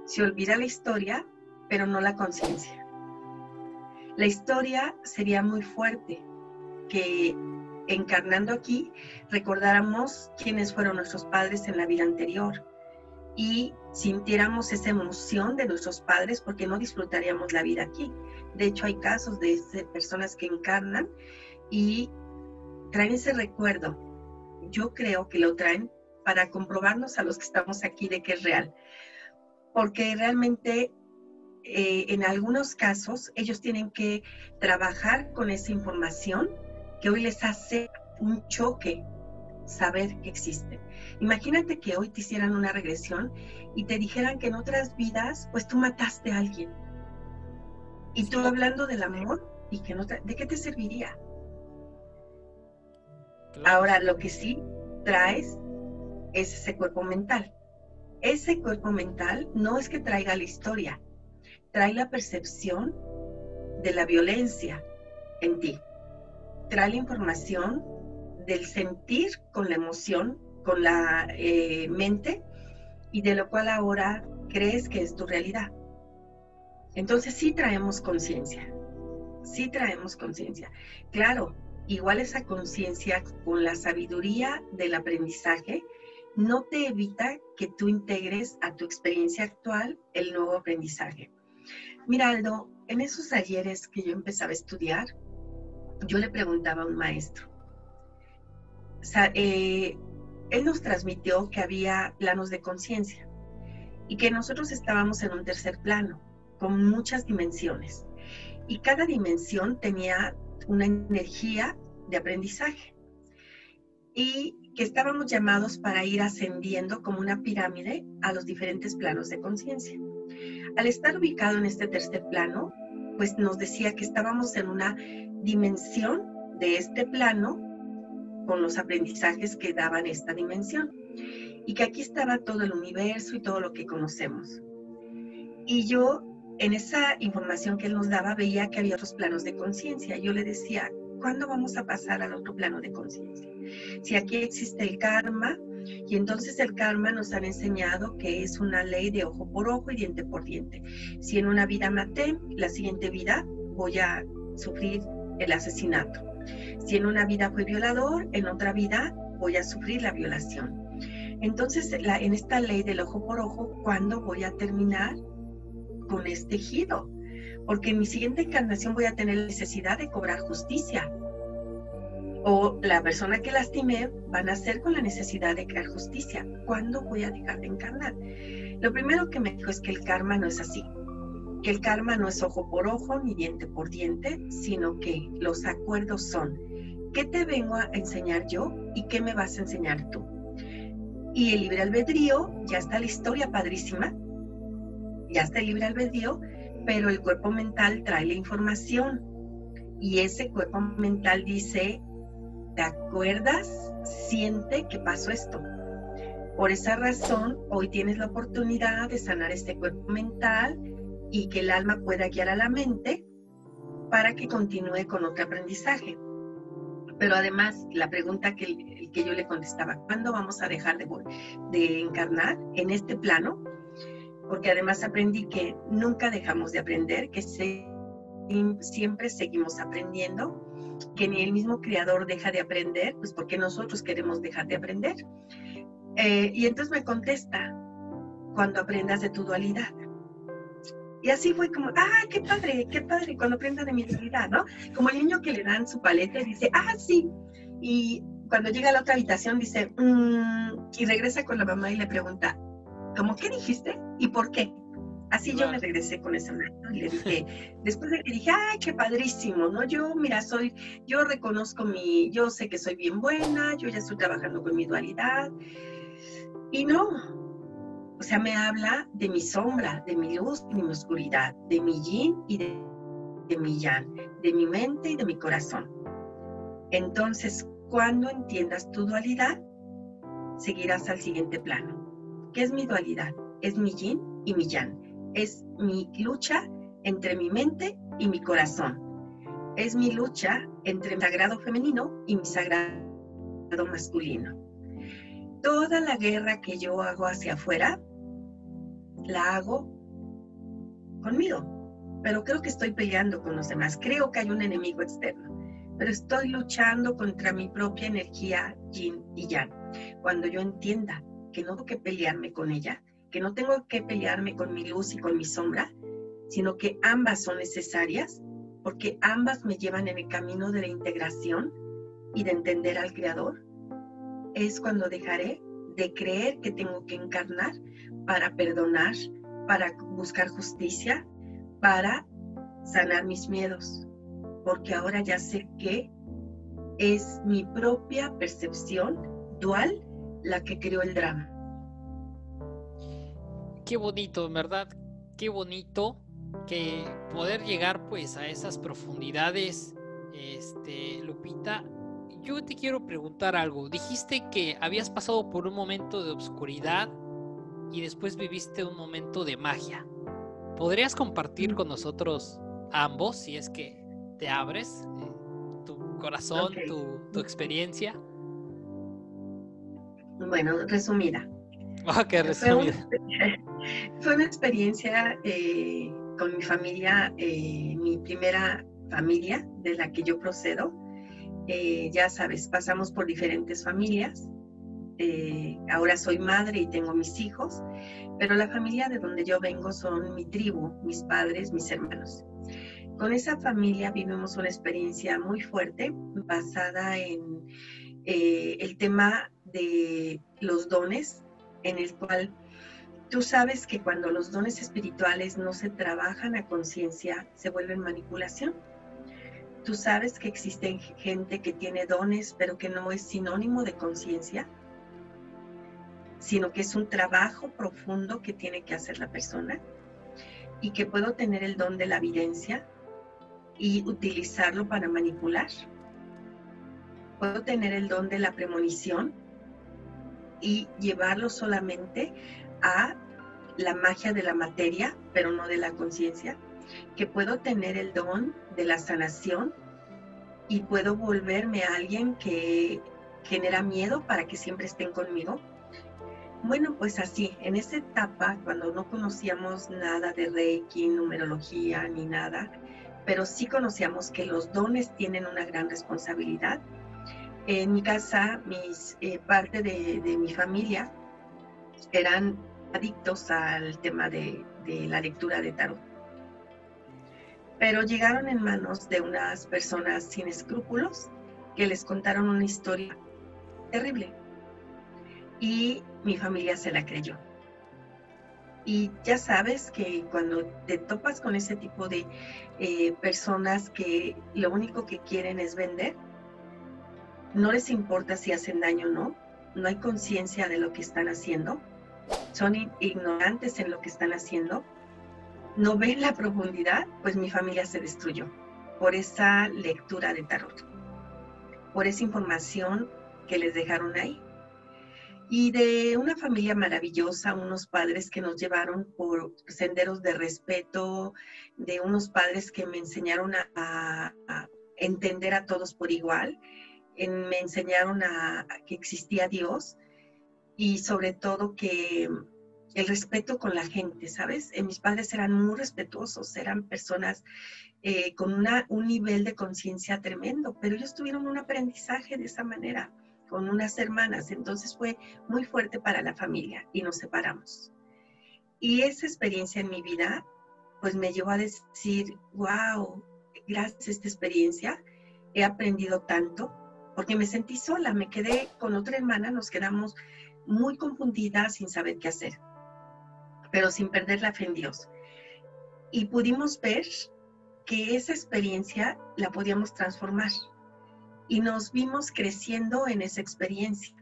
Se olvida la historia, pero no la conciencia. La historia sería muy fuerte, que encarnando aquí recordáramos quiénes fueron nuestros padres en la vida anterior y sintiéramos esa emoción de nuestros padres, porque no disfrutaríamos la vida aquí. De hecho, hay casos de personas que encarnan y traen ese recuerdo. Yo creo que lo traen para comprobarnos a los que estamos aquí de que es real, porque realmente en algunos casos ellos tienen que trabajar con esa información que hoy les hace un choque saber que existe. Imagínate que hoy te hicieran una regresión y te dijeran que en otras vidas pues tú mataste a alguien, y tú hablando del amor, y que no ¿de qué te serviría? Claro. Ahora, lo que sí traes es ese cuerpo mental. Ese cuerpo mental no es que traiga la historia, trae la percepción de la violencia en ti, trae la información del sentir con la emoción, con la mente, y de lo cual ahora crees que es tu realidad. Entonces sí traemos conciencia, sí traemos conciencia. Claro, igual esa conciencia con la sabiduría del aprendizaje no te evita que tú integres a tu experiencia actual el nuevo aprendizaje. Mira, Aldo, en esos talleres que yo empezaba a estudiar, yo le preguntaba a un maestro. O sea, él nos transmitió que había planos de conciencia y que nosotros estábamos en un tercer plano con muchas dimensiones, y cada dimensión tenía una energía de aprendizaje y que estábamos llamados para ir ascendiendo como una pirámide a los diferentes planos de conciencia. Al estar ubicado en este tercer plano, pues nos decía que estábamos en una dimensión de este plano con los aprendizajes que daban esta dimensión, y que aquí estaba todo el universo y todo lo que conocemos. Y yo, en esa información que él nos daba, veía que había otros planos de conciencia. Yo le decía, ¿cuándo vamos a pasar al otro plano de conciencia? Si aquí existe el karma, y entonces el karma nos han enseñado que es una ley de ojo por ojo y diente por diente. Si en una vida maté, la siguiente vida voy a sufrir el asesinato. Si en una vida fui violador, en otra vida voy a sufrir la violación. Entonces, en esta ley del ojo por ojo, ¿cuándo voy a terminar con este giro? Porque en mi siguiente encarnación voy a tener la necesidad de cobrar justicia. O la persona que lastimé va a nacer con la necesidad de crear justicia. ¿Cuándo voy a dejar de encarnar? Lo primero que me dijo es que el karma no es así. Que el karma no es ojo por ojo ni diente por diente, sino que los acuerdos son ¿qué te vengo a enseñar yo y qué me vas a enseñar tú? Y el libre albedrío, ya está la historia padrísima, ya está el libre albedrío, pero el cuerpo mental trae la información, y ese cuerpo mental dice, ¿te acuerdas? Siente que pasó esto. Por esa razón, hoy tienes la oportunidad de sanar este cuerpo mental y que el alma pueda guiar a la mente para que continúe con otro aprendizaje. Pero además, la pregunta que yo le contestaba, ¿cuándo vamos a dejar de encarnar en este plano? Porque además aprendí que nunca dejamos de aprender, que siempre seguimos aprendiendo, que ni el mismo creador deja de aprender, pues porque nosotros queremos dejar de aprender. Y entonces me contesta, cuando aprendas de tu dualidad. Y así fue como, qué padre, cuando aprenda de mi dualidad, ¿no? Como el niño que le dan su paleta y dice, sí. Y cuando llega a la otra habitación dice, y regresa con la mamá y le pregunta, ¿cómo qué dijiste? ¿Y por qué? Así yo me regresé con ese maestro y le dije, después de que dije, qué padrísimo, ¿no? Yo reconozco yo sé que soy bien buena, yo ya estoy trabajando con mi dualidad. Y no. O sea, me habla de mi sombra, de mi luz y de mi oscuridad, de mi yin y de mi yang, de mi mente y de mi corazón. Entonces, cuando entiendas tu dualidad, seguirás al siguiente plano. ¿Qué es mi dualidad? Es mi yin y mi yang. Es mi lucha entre mi mente y mi corazón. Es mi lucha entre mi sagrado femenino y mi sagrado masculino. Toda la guerra que yo hago hacia afuera, la hago conmigo, pero creo que estoy peleando con los demás. Creo que hay un enemigo externo, pero estoy luchando contra mi propia energía yin y yang. Cuando yo entienda que no tengo que pelearme con ella, que no tengo que pelearme con mi luz y con mi sombra, sino que ambas son necesarias, porque ambas me llevan en el camino de la integración y de entender al Creador, es cuando dejaré de creer que tengo que encarnar para perdonar, para buscar justicia, para sanar mis miedos, porque ahora ya sé que es mi propia percepción dual la que creó el drama. Qué bonito, en verdad, qué bonito que poder llegar pues a esas profundidades, Lupita. Yo te quiero preguntar algo. Dijiste que habías pasado por un momento de oscuridad y después viviste un momento de magia. ¿Podrías compartir con nosotros ambos, si es que te abres, tu corazón, Okay. tu experiencia? Bueno, resumida. Ok, resumida. Fue una experiencia con mi familia, mi primera familia de la que yo procedo. Ya sabes, pasamos por diferentes familias. Ahora soy madre y tengo mis hijos, pero la familia de donde yo vengo son mi tribu, mis padres, mis hermanos. Con esa familia vivimos una experiencia muy fuerte basada en el tema de los dones, en el cual tú sabes que cuando los dones espirituales no se trabajan a conciencia, se vuelven manipulación. Tú sabes que existe gente que tiene dones, pero que no es sinónimo de conciencia, sino que es un trabajo profundo que tiene que hacer la persona, y que puedo tener el don de la evidencia y utilizarlo para manipular. Puedo tener el don de la premonición y llevarlo solamente a la magia de la materia, pero no de la conciencia. Que puedo tener el don de la sanación y puedo volverme a alguien que genera miedo para que siempre estén conmigo. Bueno, pues así, en esa etapa, cuando no conocíamos nada de Reiki, numerología, ni nada, pero sí conocíamos que los dones tienen una gran responsabilidad. En mi casa, parte de mi familia eran adictos al tema de la lectura de tarot. Pero llegaron en manos de unas personas sin escrúpulos que les contaron una historia terrible. Y mi familia se la creyó. Y ya sabes que cuando te topas con ese tipo de personas que lo único que quieren es vender, no les importa si hacen daño o no, no hay conciencia de lo que están haciendo, son ignorantes en lo que están haciendo, no ven la profundidad, pues mi familia se destruyó por esa lectura de tarot, por esa información que les dejaron ahí. Y de una familia maravillosa, unos padres que nos llevaron por senderos de respeto, de unos padres que me enseñaron a entender a todos por igual, me enseñaron a que existía Dios y sobre todo que el respeto con la gente, ¿sabes? Mis padres eran muy respetuosos, eran personas con un nivel de conciencia tremendo, pero ellos tuvieron un aprendizaje de esa manera, con unas hermanas, entonces fue muy fuerte para la familia y nos separamos. Y esa experiencia en mi vida, pues me llevó a decir, wow, gracias a esta experiencia he aprendido tanto, porque me sentí sola, me quedé con otra hermana, nos quedamos muy confundidas sin saber qué hacer, pero sin perder la fe en Dios. Y pudimos ver que esa experiencia la podíamos transformar. Y nos vimos creciendo en esa experiencia.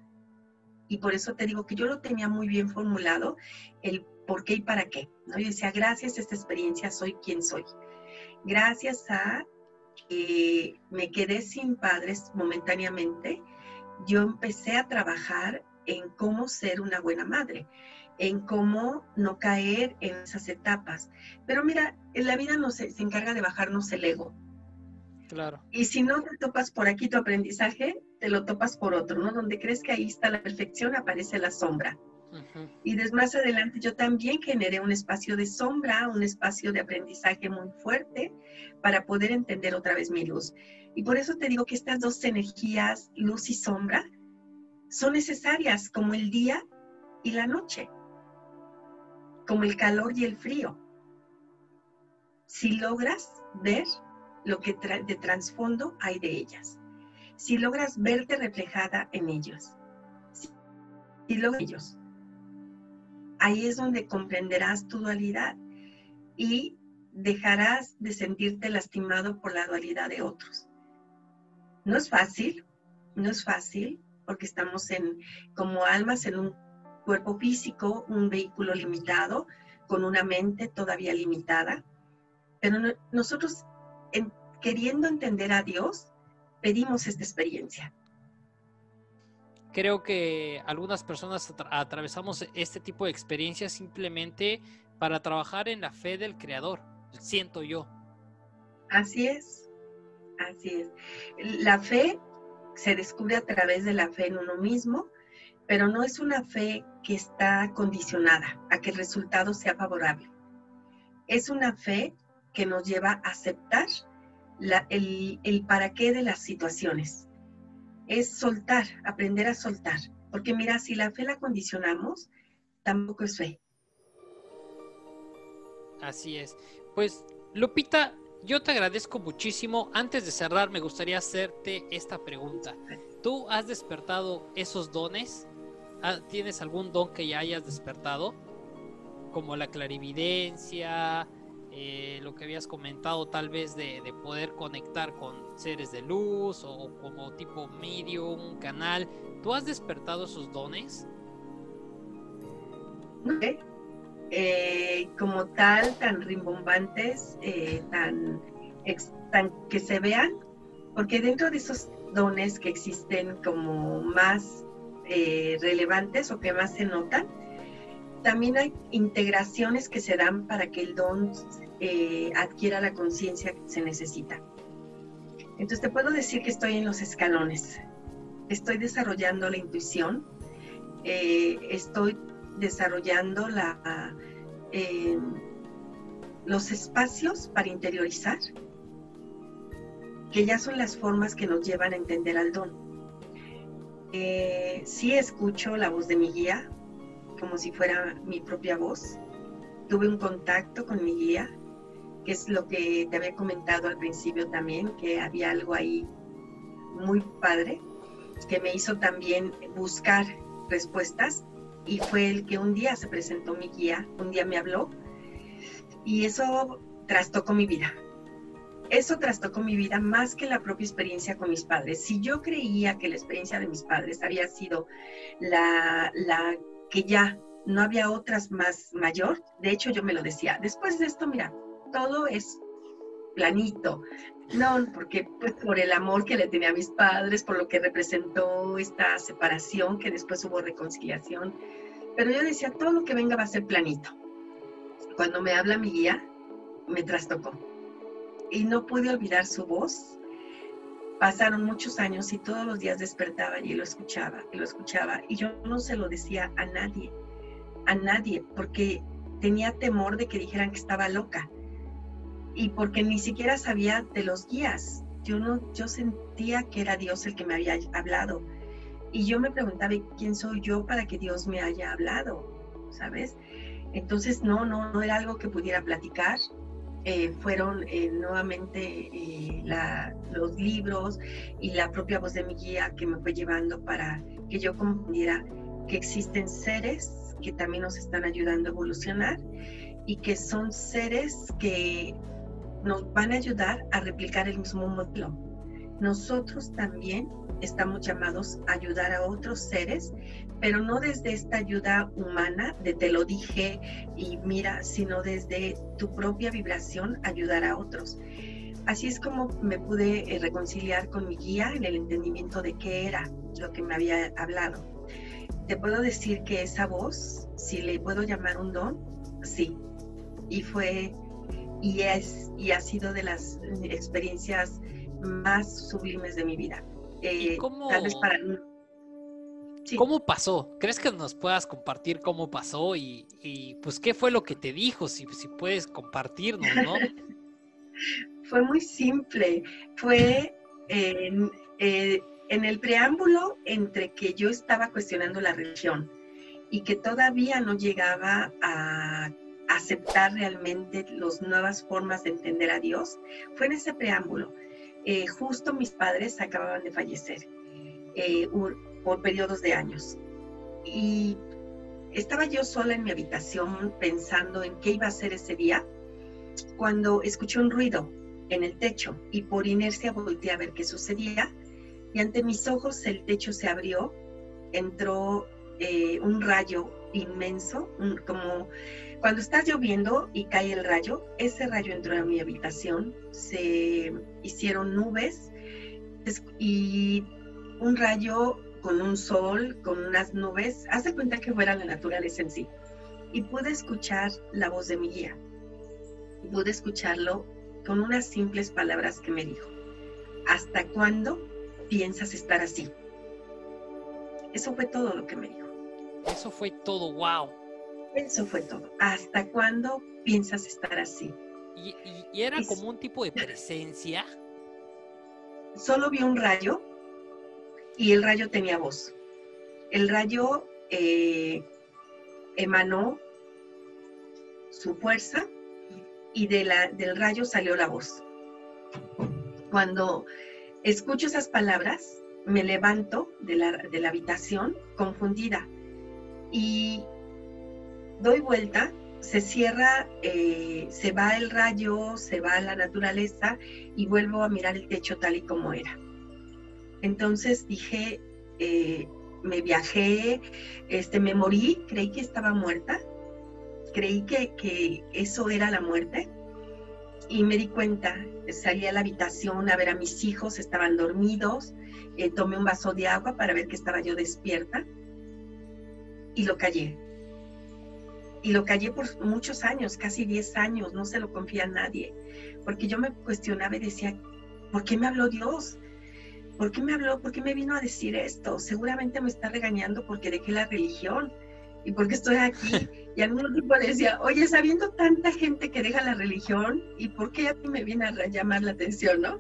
Y por eso te digo que yo lo tenía muy bien formulado, el por qué y para qué, ¿no? Yo decía, gracias a esta experiencia soy quien soy. Gracias a que me quedé sin padres momentáneamente, yo empecé a trabajar en cómo ser una buena madre, en cómo no caer en esas etapas. Pero mira, en la vida se encarga de bajarnos el ego. Claro. Y si no te topas por aquí tu aprendizaje, te lo topas por otro, ¿no? Donde crees que ahí está la perfección, aparece la sombra. Ujú. Y desde más adelante yo también generé un espacio de sombra, un espacio de aprendizaje muy fuerte para poder entender otra vez mi luz. Y por eso te digo que estas dos energías, luz y sombra, son necesarias como el día y la noche, como el calor y el frío. Si logras ver lo que de trasfondo hay de ellas, si logras verte reflejada en ellos, si logras ellos, ahí es donde comprenderás tu dualidad y dejarás de sentirte lastimado por la dualidad de otros. No es fácil, porque estamos como almas en un cuerpo físico, un vehículo limitado, con una mente todavía limitada, pero nosotros, queriendo entender a Dios, pedimos esta experiencia. Creo que algunas personas atravesamos este tipo de experiencias simplemente para trabajar en la fe del Creador, siento yo. Así es. La fe se descubre a través de la fe en uno mismo, pero no es una fe que está condicionada a que el resultado sea favorable. Es una fe que nos lleva a aceptar el para qué de las situaciones. Es soltar, aprender a soltar. Porque mira, si la fe la condicionamos, tampoco es fe. Así es. Pues, Lupita, yo te agradezco muchísimo. Antes de cerrar, me gustaría hacerte esta pregunta. ¿Tú has despertado esos dones? ¿Tienes algún don que ya hayas despertado? Como la clarividencia, lo que habías comentado tal vez de poder conectar con seres de luz o como tipo medium, canal. ¿Tú has despertado esos dones? Como tal, tan rimbombantes, tan que se vean, porque dentro de esos dones que existen como más relevantes o que más se notan, también hay integraciones que se dan para que el don adquiera la conciencia que se necesita. Entonces te puedo decir que estoy en los escalones, estoy desarrollando la intuición, estoy desarrollando los espacios para interiorizar, que ya son las formas que nos llevan a entender al don. Sí escucho la voz de mi guía, como si fuera mi propia voz. Tuve un contacto con mi guía, que es lo que te había comentado al principio también, que había algo ahí muy padre, que me hizo también buscar respuestas, y fue el que un día se presentó mi guía, un día me habló, y eso trastocó mi vida. Eso trastocó mi vida más que la propia experiencia con mis padres. Si yo creía que la experiencia de mis padres había sido la que ya no había otras más mayor, de hecho yo me lo decía, después de esto, mira, todo es planito. No, porque pues por el amor que le tenía a mis padres, por lo que representó esta separación, que después hubo reconciliación, pero yo decía, todo lo que venga va a ser planito. Cuando me habla mi guía, me trastocó. Y no pude olvidar su voz. Pasaron muchos años y todos los días despertaba y lo escuchaba, y yo no se lo decía a nadie, porque tenía temor de que dijeran que estaba loca, y porque ni siquiera sabía de los guías. Yo sentía que era Dios el que me había hablado, y yo me preguntaba, ¿quién soy yo para que Dios me haya hablado? ¿Sabes? Entonces no era algo que pudiera platicar. Fueron nuevamente los libros y la propia voz de mi guía que me fue llevando para que yo comprendiera que existen seres que también nos están ayudando a evolucionar, y que son seres que nos van a ayudar a replicar el mismo modelo. Nosotros también estamos llamados a ayudar a otros seres, pero no desde esta ayuda humana de te lo dije y mira, sino desde tu propia vibración ayudar a otros. Así es como me pude reconciliar con mi guía en el entendimiento de qué era lo que me había hablado. Te puedo decir que esa voz, si le puedo llamar un don, sí, y ha sido de las experiencias más sublimes de mi vida. ¿Y cómo? Tal vez para mí. Sí. ¿Cómo pasó? ¿Crees que nos puedas compartir cómo pasó y pues qué fue lo que te dijo? Si puedes compartirnos, ¿no? Fue muy simple. Fue en el preámbulo entre que yo estaba cuestionando la religión y que todavía no llegaba a aceptar realmente las nuevas formas de entender a Dios. Fue en ese preámbulo. Justo mis padres acababan de fallecer por periodos de años. Y estaba yo sola en mi habitación pensando en qué iba a hacer ese día, cuando escuché un ruido en el techo y por inercia volteé a ver qué sucedía y ante mis ojos el techo se abrió, entró un rayo inmenso, como cuando está lloviendo y cae el rayo, ese rayo entró a mi habitación, se hicieron nubes y un rayo con un sol, con unas nubes, haz de cuenta que fuera la naturaleza en sí. Y pude escuchar la voz de mi guía. Pude escucharlo con unas simples palabras que me dijo. ¿Hasta cuándo piensas estar así? Eso fue todo lo que me dijo. Eso fue todo, wow. Eso fue todo. ¿Hasta cuándo piensas estar así? ¿Y era como un tipo de presencia? Solo vi un rayo y el rayo tenía voz. El rayo emanó su fuerza y del rayo salió la voz. Cuando escucho esas palabras, me levanto de la habitación confundida y doy vuelta, se cierra, se va el rayo, se va la naturaleza y vuelvo a mirar el techo tal y como era. Entonces dije, me viajé, me morí, creí que estaba muerta, creí que eso era la muerte y me di cuenta, salí a la habitación a ver a mis hijos, estaban dormidos, tomé un vaso de agua para ver que estaba yo despierta y lo callé. Y lo callé por muchos años, casi 10 años, no se lo confía a nadie, porque yo me cuestionaba y decía, ¿por qué me habló Dios? ¿Por qué me habló? ¿Por qué me vino a decir esto? Seguramente me está regañando porque dejé la religión y porque estoy aquí. Y al mismo tiempo decía, oye, sabiendo tanta gente que deja la religión, ¿y por qué a mí me viene a llamar la atención, no?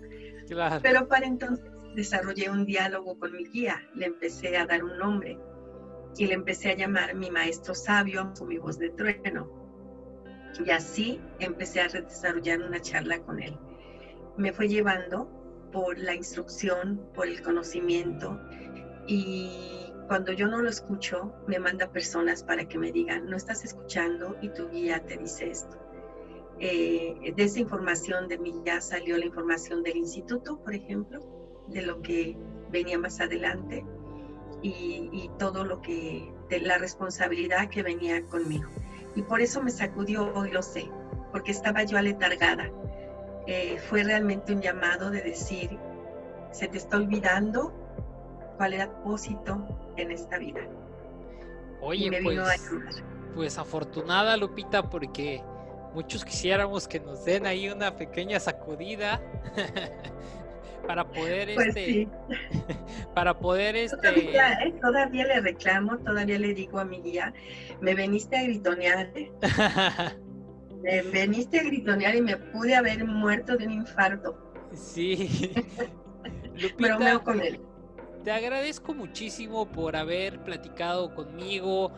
Claro. Pero para entonces desarrollé un diálogo con mi guía, le empecé a dar un nombre y le empecé a llamar mi maestro sabio con mi voz de trueno. Y así empecé a desarrollar una charla con él. Me fue llevando por la instrucción, por el conocimiento, y cuando yo no lo escucho, me manda personas para que me digan, no estás escuchando y tu guía te dice esto. De esa información de mi guía salió la información del instituto, por ejemplo, de lo que venía más adelante y todo lo que, de la responsabilidad que venía conmigo. Y por eso me sacudió, hoy lo sé, porque estaba yo aletargada. Fue realmente un llamado de decir, se te está olvidando cuál era el propósito en esta vida. Oye, y me vino a ayudar. Pues afortunada, Lupita, porque muchos quisiéramos que nos den ahí una pequeña sacudida para poder pues sí. para poder todavía le reclamo, todavía le digo a mi guía, me veniste a gritonear, me veniste a gritonear y me pude haber muerto de un infarto. Sí. Lupita, bromeo con él. Te agradezco muchísimo por haber platicado conmigo,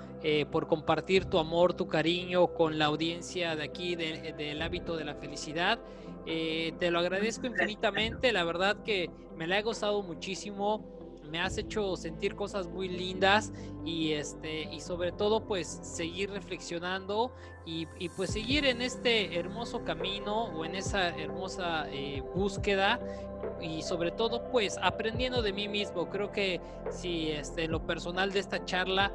por compartir tu amor, tu cariño con la audiencia de aquí del hábito de la felicidad. Te lo agradezco infinitamente, la verdad que me la he gozado muchísimo. Me has hecho sentir cosas muy lindas y sobre todo pues seguir reflexionando y pues seguir en este hermoso camino o en esa hermosa búsqueda y sobre todo pues aprendiendo de mí mismo. Creo que si lo personal de esta charla,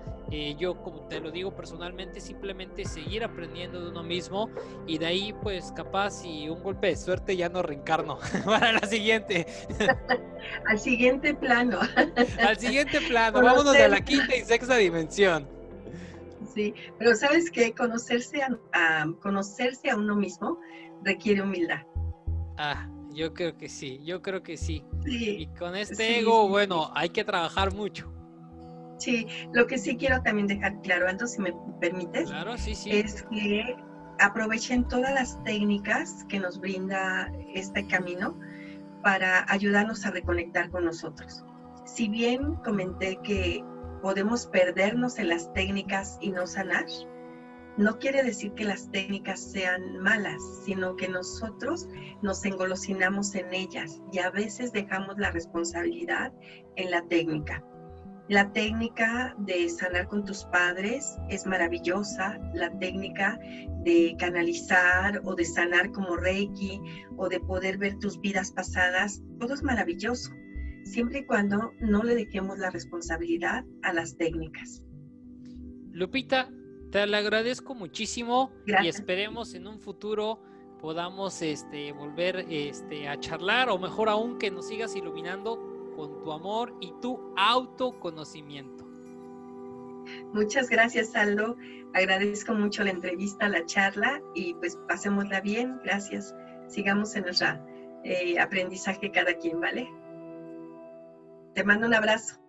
yo como te lo digo personalmente, simplemente seguir aprendiendo de uno mismo y de ahí pues capaz y un golpe de suerte ya no reencarno para la siguiente. Al siguiente plano. Al siguiente plano, vámonos a la quinta y sexta dimensión. Sí, pero ¿sabes qué? Conocerse a uno mismo requiere humildad. Yo creo que sí, Sí, y con este ego, bueno, hay que trabajar mucho. Sí, lo que sí quiero también dejar claro, Aldo, si me permites, Claro, sí, sí. es que aprovechen todas las técnicas que nos brinda este camino para ayudarnos a reconectar con nosotros. Si bien comenté que podemos perdernos en las técnicas y no sanar, no quiere decir que las técnicas sean malas, sino que nosotros nos engolosinamos en ellas y a veces dejamos la responsabilidad en la técnica. La técnica de sanar con tus padres es maravillosa, la técnica de canalizar o de sanar como Reiki o de poder ver tus vidas pasadas, todo es maravilloso, siempre y cuando no le dejemos la responsabilidad a las técnicas. Lupita, te lo agradezco muchísimo y Gracias. esperemos en un futuro podamos volver a charlar, o mejor aún que nos sigas iluminando con tu amor y tu autoconocimiento. Muchas gracias, Aldo. Agradezco mucho la entrevista, la charla y pues pasémosla bien. Gracias. Sigamos en nuestro aprendizaje cada quien, ¿vale? Te mando un abrazo.